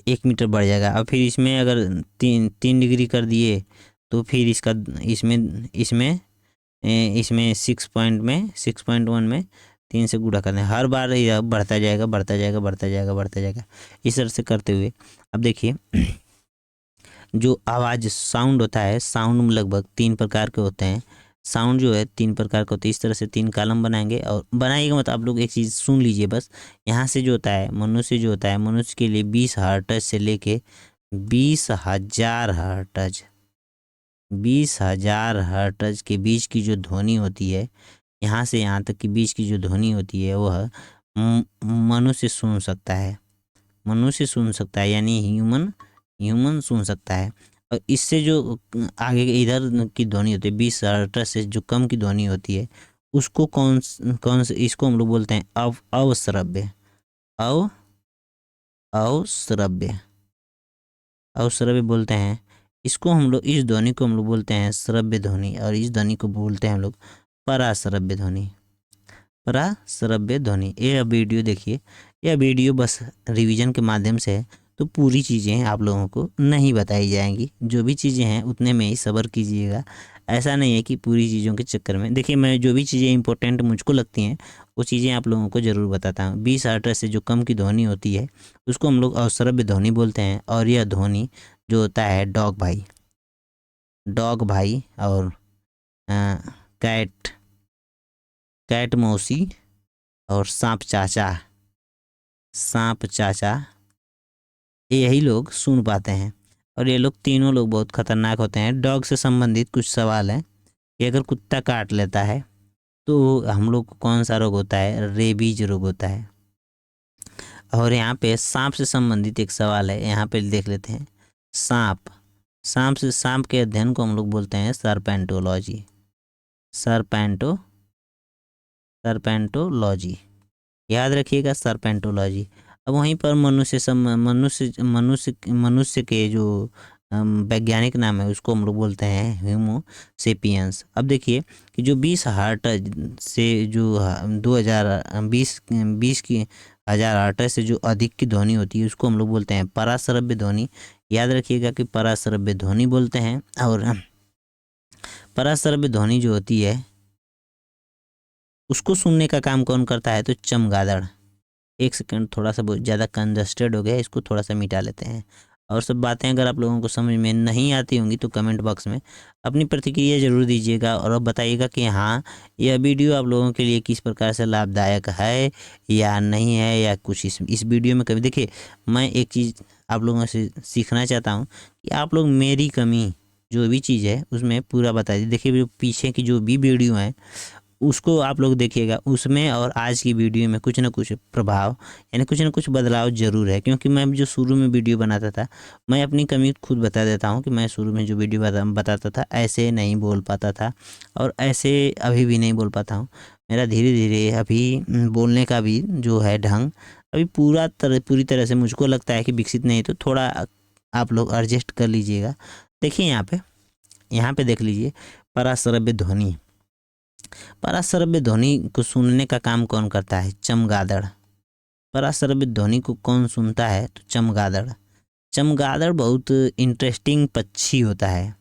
1 मीटर बढ़ जाएगा। अब फिर इसमें अगर 3 डिग्री कर दिए तो फिर इसका इसमें 6.1 में 3 से गुणा करना है, हर बार यह बढ़ता जाएगा। इस तरह से करते हुए अब देखिए जो आवाज़ साउंड होता है, साउंड में लगभग 3 प्रकार के होते हैं। साउंड जो है 3 प्रकार का होता है। इस तरह से 3 कॉलम बनाएंगे, और बनाइएगा मतलब आप लोग एक चीज़ सुन लीजिए बस। यहाँ से जो होता है मनुष्य के लिए 20 हर्ट्ज से लेके 20,000 हर्ट्ज, 20,000 हर्ट्ज के बीच की जो ध्वनि होती है, यहाँ से यहाँ तक की बीच की जो ध्वनि होती है वह मनुष्य सुन सकता है, यानी ह्यूमन सुन सकता है। और इससे जो आगे इधर की ध्वनि होती है 20 हर्ट्ज से जो कम की ध्वनि होती है, उसको कौन से, इसको हम लोग बोलते हैं अवश्रव्य बोलते हैं। इसको हम लोग, इस ध्वनि को हम लोग बोलते हैं श्रव्य ध्वनि, और इस ध्वनि को बोलते हैं हम लोग पराश्रव्य ध्वनि। यह वीडियो देखिए, यह वीडियो बस रिवीजन के माध्यम से है, तो पूरी चीज़ें आप लोगों को नहीं बताई जाएंगी। जो भी चीज़ें हैं उतने में ही सब्र कीजिएगा। ऐसा नहीं है कि पूरी चीज़ों के चक्कर में, देखिए मैं जो भी चीज़ें इंपॉर्टेंट मुझको लगती हैं वो चीज़ें आप लोगों को ज़रूर बताता हूँ। 20 हर्ट्ज से जो कम की ध्वनि होती है उसको हम लोग अवश्रव्य ध्वनि बोलते हैं। और यह ध्वनि जो होता है डॉग भाई और कैट मौसी और सांप चाचा, यही लोग सुन पाते हैं। और ये लोग तीनों लोग बहुत खतरनाक होते हैं। डॉग से संबंधित कुछ सवाल हैं कि अगर कुत्ता काट लेता है तो हम लोग को कौन सा रोग होता है? रेबीज रोग होता है। और यहाँ पे सांप से संबंधित एक सवाल है, यहाँ पे देख लेते हैं। सांप के अध्ययन को हम लोग बोलते हैं सर्पेंटोलॉजी। याद रखिएगा, सर्पेंटोलॉजी। अब वहीं पर मनुष्य के जो वैज्ञानिक नाम है उसको हम लोग बोलते हैं ह्यूमोसेपियंस। अब देखिए कि जो 20 हर्ट्ज से जो 20 की 1000 हर्ट्ज से जो अधिक की ध्वनि होती है उसको हम लोग बोलते हैं पराश्रव्य ध्वनि। याद रखिएगा कि पराश्रव्य ध्वनि बोलते हैं। और पराश्रव्य ध्वनि जो होती है उसको सुनने का काम कौन करता है? तो चमगादड़। एक सेकंड, थोड़ा सा बहुत ज़्यादा कंजस्टेड हो गया, इसको थोड़ा सा मिटा लेते हैं। और सब बातें अगर आप लोगों को समझ में नहीं आती होंगी तो कमेंट बॉक्स में अपनी प्रतिक्रिया ज़रूर दीजिएगा, और अब बताइएगा कि हाँ यह वीडियो आप लोगों के लिए किस प्रकार से लाभदायक है या नहीं है, या कुछ इस वीडियो में कभी। देखिए मैं एक चीज़ आप लोगों से सीखना चाहता हूँ कि आप लोग मेरी कमी जो भी चीज़ है उसमें पूरा बता दी। देखिए जो पीछे की जो भी वीडियो है उसको आप लोग देखिएगा, उसमें और आज की वीडियो में कुछ ना कुछ प्रभाव यानी कुछ ना कुछ बदलाव ज़रूर है। क्योंकि मैं जो शुरू में वीडियो बनाता था, मैं अपनी कमी खुद बता देता हूँ कि मैं शुरू में जो वीडियो बताता था ऐसे नहीं बोल पाता था, और ऐसे अभी भी नहीं बोल पाता हूँ। मेरा धीरे धीरे अभी बोलने का भी जो है ढंग अभी पूरी तरह से मुझको लगता है कि विकसित नहीं। तो थोड़ा आप लोग एडजस्ट कर लीजिएगा। देखिए यहाँ पे देख लीजिए, पराश्रव्य ध्वनि। पराश्रव्य ध्वनि को सुनने का काम कौन करता है? चमगादड़। पराश्रव्य ध्वनि को कौन सुनता है? तो चमगादड़। चमगादड़ बहुत इंटरेस्टिंग पक्षी होता है।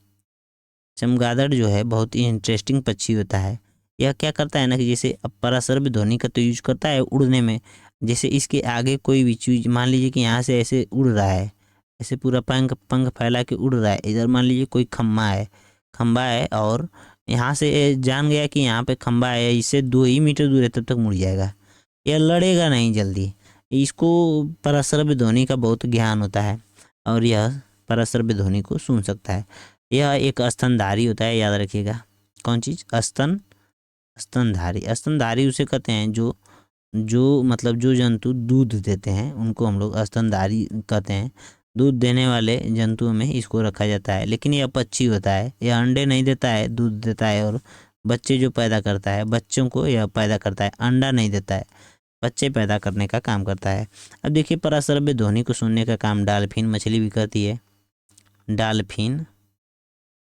चमगादड़ जो है बहुत ही इंटरेस्टिंग पक्षी होता है। यह क्या करता है ना कि जैसे अब पराश्रव्य ध्वनि का तो यूज करता है उड़ने में। जैसे इसके आगे कोई भी चीज, मान लीजिए कि यहाँ से ऐसे उड़ रहा है, ऐसे पूरा पंख पंख फैला के उड़ रहा है। इधर मान लीजिए कोई खम्बा है और यहाँ से ये जान गया कि यहाँ पे खम्बा है, इससे 2 ही मीटर दूर है, तब तक मुड़ जाएगा। यह लड़ेगा नहीं जल्दी। इसको पराश्रव्य ध्वनि का बहुत ज्ञान होता है और यह पराश्रव्य ध्वनि को सुन सकता है। यह एक स्तनधारी होता है, याद रखिएगा। कौन चीज़? स्तनधारी। स्तनधारी उसे कहते हैं जो जो मतलब जो जंतु दूध देते हैं उनको हम लोग स्तनधारी कहते हैं। दूध देने वाले जंतुओं में इसको रखा जाता है। लेकिन यह पक्षी होता है, यह अंडे नहीं देता है, दूध देता है और बच्चे जो पैदा करता है, बच्चों को यह पैदा करता है। अंडा नहीं देता है, बच्चे पैदा करने का काम करता है। अब देखिए पराश्रव्य ध्वनि को सुनने का काम डॉल्फिन मछली भी करती है।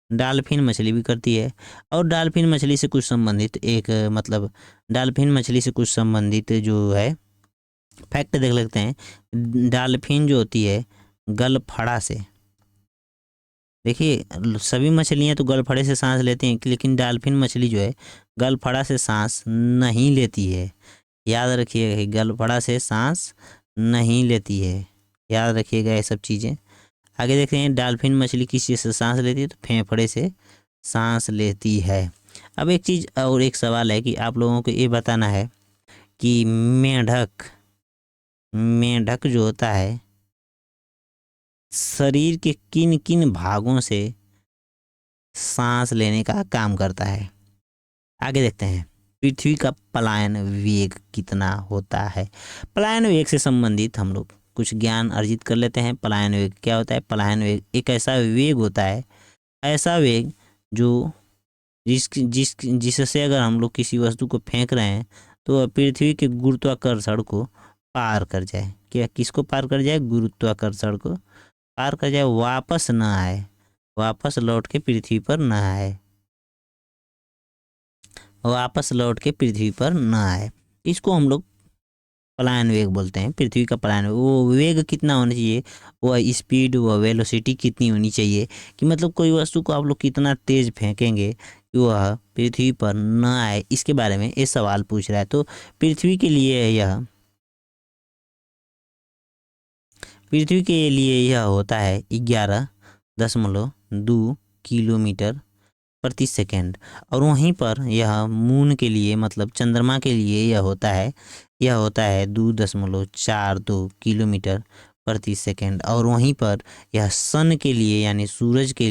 डॉल्फिन मछली भी करती है। और डॉल्फिन मछली से कुछ संबंधित एक मतलब डॉल्फिन मछली से कुछ संबंधित जो है फैक्ट देख लेते हैं। डॉल्फिन जो होती है गलफड़ा से, देखिए सभी मछलियां तो गलफड़े से सांस लेती हैं, लेकिन डॉल्फिन मछली जो है गलफड़ा से सांस नहीं लेती है। याद रखिएगा कि गलफड़ा से सांस नहीं लेती है। याद रखिएगा ये सब चीज़ें। आगे देखते हैं डॉल्फिन मछली किस चीज़ से सांस लेती है? तो फेफड़े से सांस लेती है। अब एक चीज़ और एक सवाल है कि आप लोगों को ये बताना है कि मेंढक जो होता है शरीर के किन किन भागों से सांस लेने का काम करता है? आगे देखते हैं। पृथ्वी का पलायन वेग कितना होता है? पलायन वेग से संबंधित हम लोग कुछ ज्ञान अर्जित कर लेते हैं। पलायन वेग क्या होता है? पलायन वेग एक ऐसा वेग होता है, ऐसा वेग जो जिससे अगर हम लोग किसी वस्तु को फेंक रहे हैं तो वह पृथ्वी के गुरुत्वाकर्षण को पार कर जाए। क्या किसको पार कर जाए? गुरुत्वाकर्षण को पार कर जाए, वापस ना आए, वापस लौट के पृथ्वी पर ना आए, वापस लौट के पृथ्वी पर ना आए। इसको हम लोग पलायन वेग बोलते हैं। पृथ्वी का पलायन वेग, वो वेग कितना होना चाहिए, वह स्पीड, वह वेलोसिटी कितनी होनी चाहिए कि मतलब कोई वस्तु को आप लोग कितना तेज फेंकेंगे कि वह पृथ्वी पर न आए। इसके बारे में ये सवाल पूछ रहा है। तो पृथ्वी के लिए यह पृथ्वी के लिए यह होता है 11.2 किलोमीटर प्रति सेकेंड। और वहीं पर यह मून के लिए मतलब चंद्रमा के लिए यह होता है 2.42 किलोमीटर प्रति सेकेंड। और वहीं पर यह सन के लिए यानी सूर्य के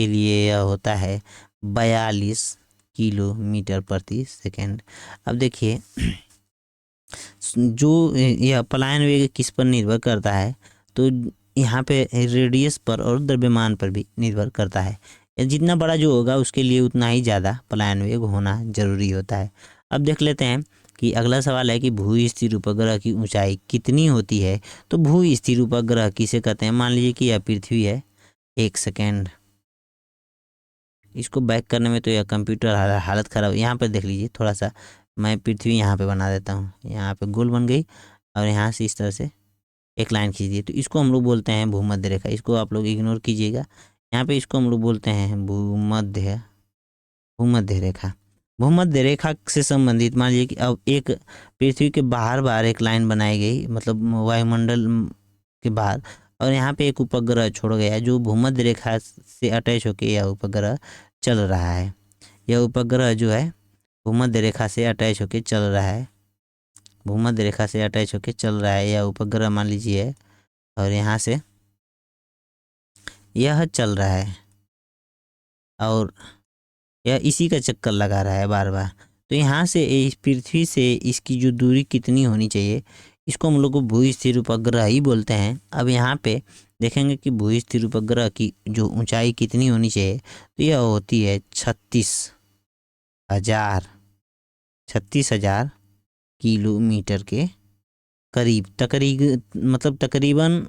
लिए यह होता है 42 किलोमीटर प्रति सेकेंड। अब देखिए जो यह पलायन वेग किस पर निर्भर करता है? तो यहाँ पे रेडियस पर और द्रव्यमान पर भी निर्भर करता है। जितना बड़ा जो होगा उसके लिए उतना ही ज़्यादा पलायन वेग होना जरूरी होता है। अब देख लेते हैं कि अगला सवाल है कि भू स्थिर उपग्रह की ऊंचाई कितनी होती है? तो भू स्थिर उपग्रह किसे कहते हैं? मान लीजिए कि यह पृथ्वी है। एक सेकेंड, इसको बैक करने में तो यह कंप्यूटर हालत ख़राब। यहाँ पे देख लीजिए, थोड़ा सा मैं पृथ्वी यहाँ पे बना देता हूँ। यहाँ पे गोल बन गई और यहाँ से इस तरह से एक लाइन खींच दी। तो इसको हम लोग बोलते हैं भूमध्य रेखा। इसको आप लोग इग्नोर कीजिएगा। यहाँ पे इसको हम लोग बोलते हैं भूमध्य रेखा। भूमध्य रेखा से संबंधित मान लीजिए कि अब एक पृथ्वी के बाहर एक लाइन बनाई गई, मतलब वायुमंडल के बाहर, और यहाँ पे एक उपग्रह छोड़ गया जो भूमध्य रेखा से अटैच होकर यह उपग्रह चल रहा है। यह उपग्रह जो है भूमध्य रेखा से अटैच होकर चल रहा है, भूमध्य रेखा से अटैच होकर चल रहा है यह उपग्रह मान लीजिए। और यहाँ से यह चल रहा है, और यह इसी का चक्कर लगा रहा है बार बार। तो यहाँ से इस पृथ्वी से इसकी जो दूरी कितनी होनी चाहिए, इसको हम लोग को भू स्थिर उपग्रह ही बोलते हैं। अब यहाँ पे देखेंगे कि भू स्थिर उपग्रह की जो ऊंचाई कितनी होनी चाहिए, तो यह होती है 36,000 किलोमीटर के करीब। तकरीबन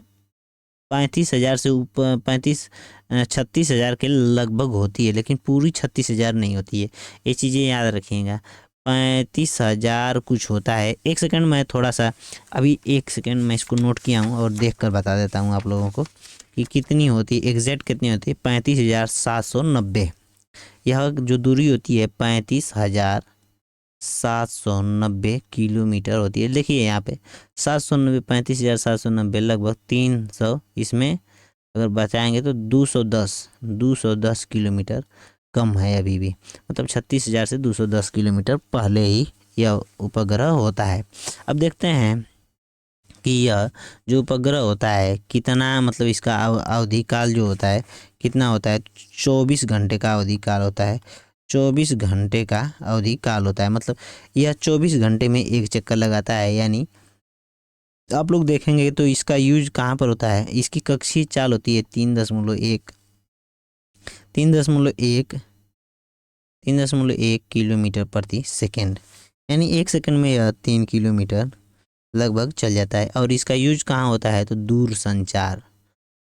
35,000 से ऊपर 36,000 के लगभग होती है, लेकिन पूरी 36,000 नहीं होती है। ये चीज़ें याद रखिएगा, 35,000 कुछ होता है। एक सेकंड, मैं थोड़ा सा अभी 1 सेकंड मैं इसको नोट किया हूँ और देख कर बता देता हूँ आप लोगों को कि कितनी होती है, एग्जैक्ट कितनी होती है। 35,790, यह जो दूरी होती है 35,790 किलोमीटर होती है। देखिए यहाँ पे 790, 35,790 लगभग 300, इसमें अगर बचाएंगे तो 210 किलोमीटर कम है अभी भी। मतलब 36,000 से 210 किलोमीटर पहले ही यह उपग्रह होता है। अब देखते हैं कि यह जो उपग्रह होता है कितना, मतलब इसका अवधि काल जो होता है कितना होता है। 24 घंटे का अवधि काल होता है। 24 घंटे का अवधि काल होता है, मतलब यह 24 घंटे में एक चक्कर लगाता है। यानी आप लोग देखेंगे तो इसका यूज कहाँ पर होता है, इसकी कक्षीय चाल होती है 3.1 किलोमीटर प्रति सेकेंड। यानी 1 सेकंड में यह 3 किलोमीटर लगभग चल जाता है। और इसका यूज कहाँ होता है, तो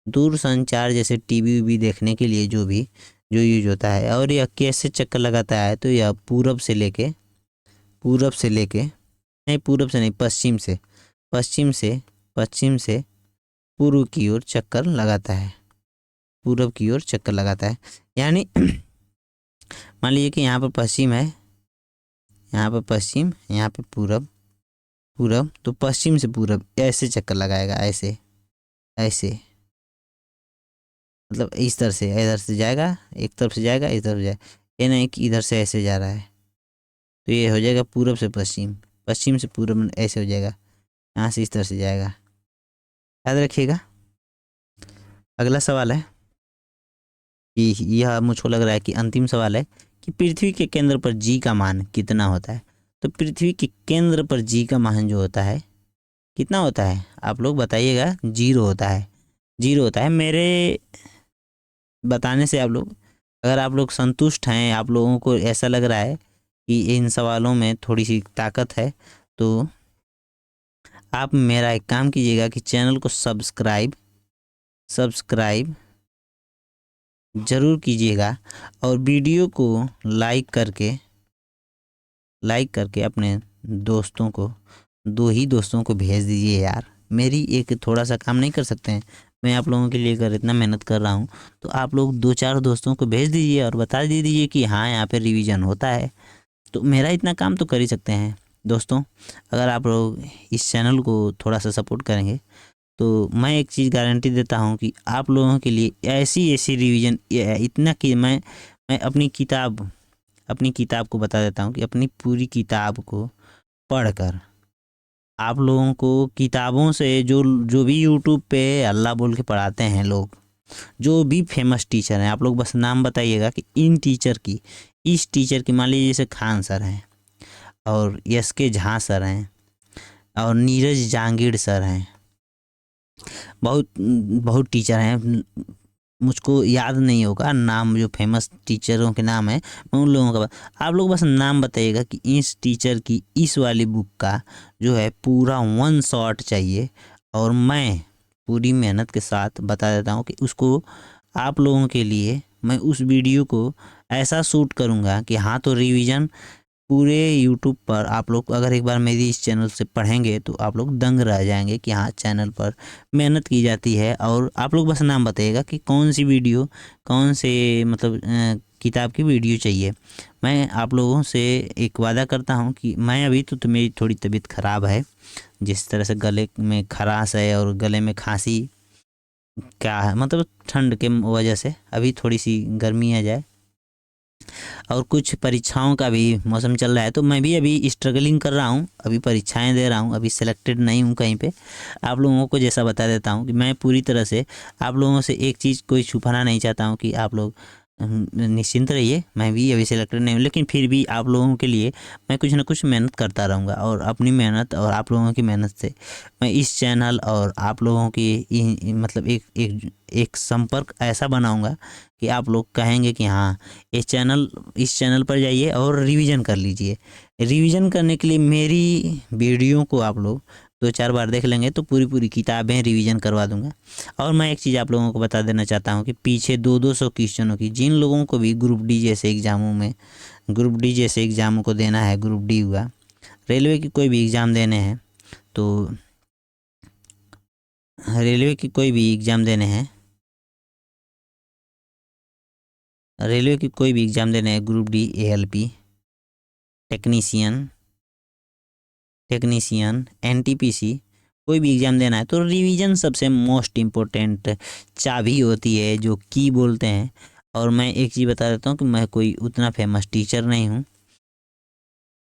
दूर संचार जैसे टीवी भी देखने के लिए जो यूज होता है। और यह कैसे चक्कर लगाता है, तो यह पूरब से लेके नहीं, पूरब से नहीं, पश्चिम से पूर्व की ओर चक्कर लगाता है। यानी मान लीजिए कि यहाँ पर पश्चिम है, यहाँ पर पश्चिम, यहाँ पे पूरब, तो पश्चिम से पूरब ऐसे चक्कर लगाएगा, ऐसे मतलब इस तरह से, इधर से जाएगा, एक तरफ से जाएगा, इस तरफ जाएगा। ये नहीं कि इधर से ऐसे जा रहा है, तो ये हो जाएगा पूरब से पश्चिम, पश्चिम से पूरब, ऐसे हो जाएगा। यहाँ से इस तरह से जाएगा, याद रखिएगा। अगला सवाल है कि यह मुझको लग रहा है कि अंतिम सवाल है कि पृथ्वी के केंद्र पर जी का मान कितना होता है। तो पृथ्वी के केंद्र पर जी का मान जो होता है कितना होता है, आप लोग बताइएगा। 0 होता है। मेरे बताने से अगर आप लोग संतुष्ट हैं, आप लोगों को ऐसा लग रहा है कि इन सवालों में थोड़ी सी ताकत है, तो आप मेरा एक काम कीजिएगा कि चैनल को सब्सक्राइब ज़रूर कीजिएगा और वीडियो को लाइक करके अपने दोस्तों को, 2 ही दोस्तों को भेज दीजिए यार। मेरी एक थोड़ा सा काम नहीं कर सकते हैं, मैं आप लोगों के लिए अगर इतना मेहनत कर रहा हूँ, तो आप लोग 2-4 दोस्तों को भेज दीजिए और बता दीजिए कि हाँ, यहाँ पे रिवीजन होता है। तो मेरा इतना काम तो कर ही सकते हैं दोस्तों। अगर आप लोग इस चैनल को थोड़ा सा सपोर्ट करेंगे, तो मैं एक चीज़ गारंटी देता हूँ कि आप लोगों के लिए ऐसी रिवीजन, इतना कि मैं अपनी किताब को बता देता हूँ कि अपनी पूरी किताब को पढ़कर आप लोगों को किताबों से, जो भी यूट्यूब पे अल्लाह बोल के पढ़ाते हैं लोग, जो भी फेमस टीचर हैं, आप लोग बस नाम बताइएगा कि इस टीचर की, मान लीजिए जैसे खान सर हैं और SK झा सर हैं और नीरज जांगीड़ सर हैं, बहुत टीचर हैं, मुझको याद नहीं होगा नाम, जो फेमस टीचरों के नाम है मैं उन लोगों का, आप लोग बस नाम बताइएगा कि इस टीचर की इस वाली बुक का जो है पूरा 1 शॉट चाहिए, और मैं पूरी मेहनत के साथ बता देता हूँ कि उसको आप लोगों के लिए मैं उस वीडियो को ऐसा शूट करूँगा कि हाँ, तो रिवीजन पूरे यूट्यूब पर आप लोग अगर एक बार मेरी इस चैनल से पढ़ेंगे तो आप लोग दंग रह जाएंगे कि हाँ, चैनल पर मेहनत की जाती है। और आप लोग बस नाम बताइएगा कि कौन सी वीडियो, कौन से मतलब किताब की वीडियो चाहिए। मैं आप लोगों से एक वादा करता हूँ कि मैं अभी तो मेरी थोड़ी तबीयत ख़राब है, जिस तरह से गले में खराश है और गले में खांसी, क्या है मतलब ठंड के वजह से अभी थोड़ी सी गर्मी आ जाए, और कुछ परीक्षाओं का भी मौसम चल रहा है, तो मैं भी अभी स्ट्रगलिंग कर रहा हूँ, अभी परीक्षाएं दे रहा हूँ, अभी सिलेक्टेड नहीं हूँ कहीं पे। आप लोगों को जैसा बता देता हूँ कि मैं पूरी तरह से आप लोगों से एक चीज़ कोई छुपाना नहीं चाहता हूँ कि आप लोग निश्चिंत रहिए, मैं भी अभी सिलेक्टेड नहीं हूँ, लेकिन फिर भी आप लोगों के लिए मैं कुछ ना कुछ मेहनत करता रहूँगा, और अपनी मेहनत और आप लोगों की मेहनत से मैं इस चैनल और आप लोगों की मतलब एक संपर्क ऐसा बनाऊँगा कि आप लोग कहेंगे कि हाँ, इस चैनल पर जाइए और रिवीजन कर लीजिए। रिवीजन करने के लिए मेरी वीडियो को आप लोग 2-4 बार देख लेंगे तो पूरी किताबें रिवीजन करवा दूंगा। और मैं एक चीज़ आप लोगों को बता देना चाहता हूँ कि पीछे 200 क्वेश्चनों की जिन लोगों को भी ग्रुप डी जैसे एग्ज़ामों को देना है, ग्रुप डी हुआ, रेलवे की कोई भी एग्ज़ाम देने हैं, तो रेलवे की कोई भी एग्ज़ाम देने हैं रेलवे की कोई भी एग्ज़ाम देने हैं, group D, ALP, technician, NTPC, कोई भी एग्ज़ाम देना है तो रिवीजन सबसे मोस्ट इम्पोर्टेंट चाबी होती है, जो की बोलते हैं। और मैं एक चीज़ बता देता हूँ कि मैं कोई उतना फेमस टीचर नहीं हूँ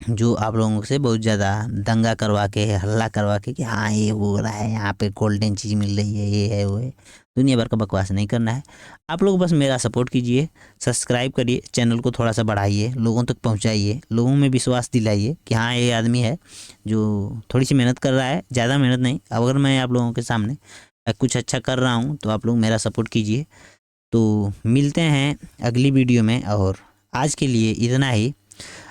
जो आप लोगों से बहुत ज़्यादा दंगा करवा के, हल्ला करवा के कि हाँ ये हो रहा है, यहाँ पे गोल्डन चीज़ मिल रही है, ये है वो है, दुनिया भर का बकवास नहीं करना है। आप लोग बस मेरा सपोर्ट कीजिए, सब्सक्राइब करिए, चैनल को थोड़ा सा बढ़ाइए, लोगों तक पहुँचाइए, लोगों में विश्वास दिलाइए कि हाँ ये आदमी है जो थोड़ी सी मेहनत कर रहा है, ज़्यादा मेहनत नहीं। अगर मैं आप लोगों के सामने कुछ अच्छा कर रहा हूँ तो आप लोग मेरा सपोर्ट कीजिए। तो मिलते हैं अगली वीडियो में, और आज के लिए इतना ही।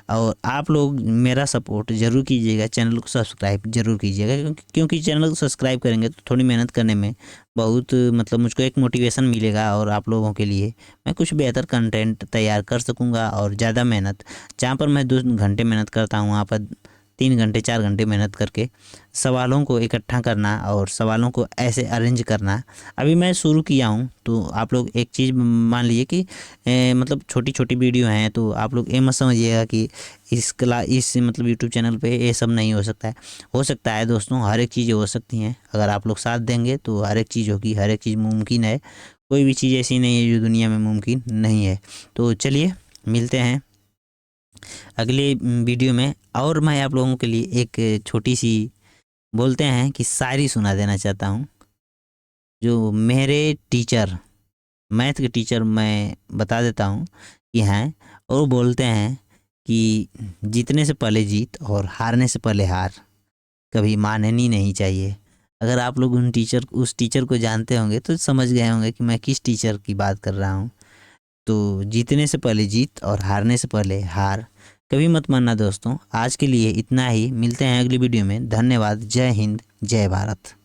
और आप लोग मेरा सपोर्ट ज़रूर कीजिएगा, चैनल को सब्सक्राइब ज़रूर कीजिएगा, क्योंकि चैनल को सब्सक्राइब करेंगे तो थोड़ी मेहनत करने में बहुत मतलब मुझको एक मोटिवेशन मिलेगा, और आप लोगों के लिए मैं कुछ बेहतर कंटेंट तैयार कर सकूंगा। और ज़्यादा मेहनत, जहाँ पर मैं 2 घंटे मेहनत करता हूँ, वहाँ पर 3 घंटे 4 घंटे मेहनत करके सवालों को इकट्ठा करना और सवालों को ऐसे अरेंज करना अभी मैं शुरू किया हूँ। तो आप लोग एक चीज़ मान लीजिए कि मतलब छोटी छोटी वीडियो हैं, तो आप लोग ये मत समझिएगा कि इस मतलब यूट्यूब चैनल पे ये सब नहीं हो सकता है दोस्तों, हर एक चीज़ें हो सकती हैं। अगर आप लोग साथ देंगे तो हर एक चीज़ होगी, हर एक चीज़ मुमकिन है, कोई भी चीज़ ऐसी नहीं है जो दुनिया में मुमकिन नहीं है। तो चलिए मिलते हैं अगले वीडियो में। और मैं आप लोगों के लिए एक छोटी सी बोलते हैं कि शायरी सुना देना चाहता हूँ, जो मेरे टीचर, मैथ के टीचर, मैं बता देता हूँ कि हैं, और बोलते हैं कि जीतने से पहले जीत और हारने से पहले हार कभी माननी नहीं चाहिए। अगर आप लोग उस टीचर को जानते होंगे तो समझ गए होंगे कि मैं किस टीचर की बात कर रहा हूँ। तो जीतने से पहले जीत और हारने से पहले हार कभी मत मानना दोस्तों। आज के लिए इतना ही, मिलते हैं अगली वीडियो में। धन्यवाद। जय हिंद, जय भारत।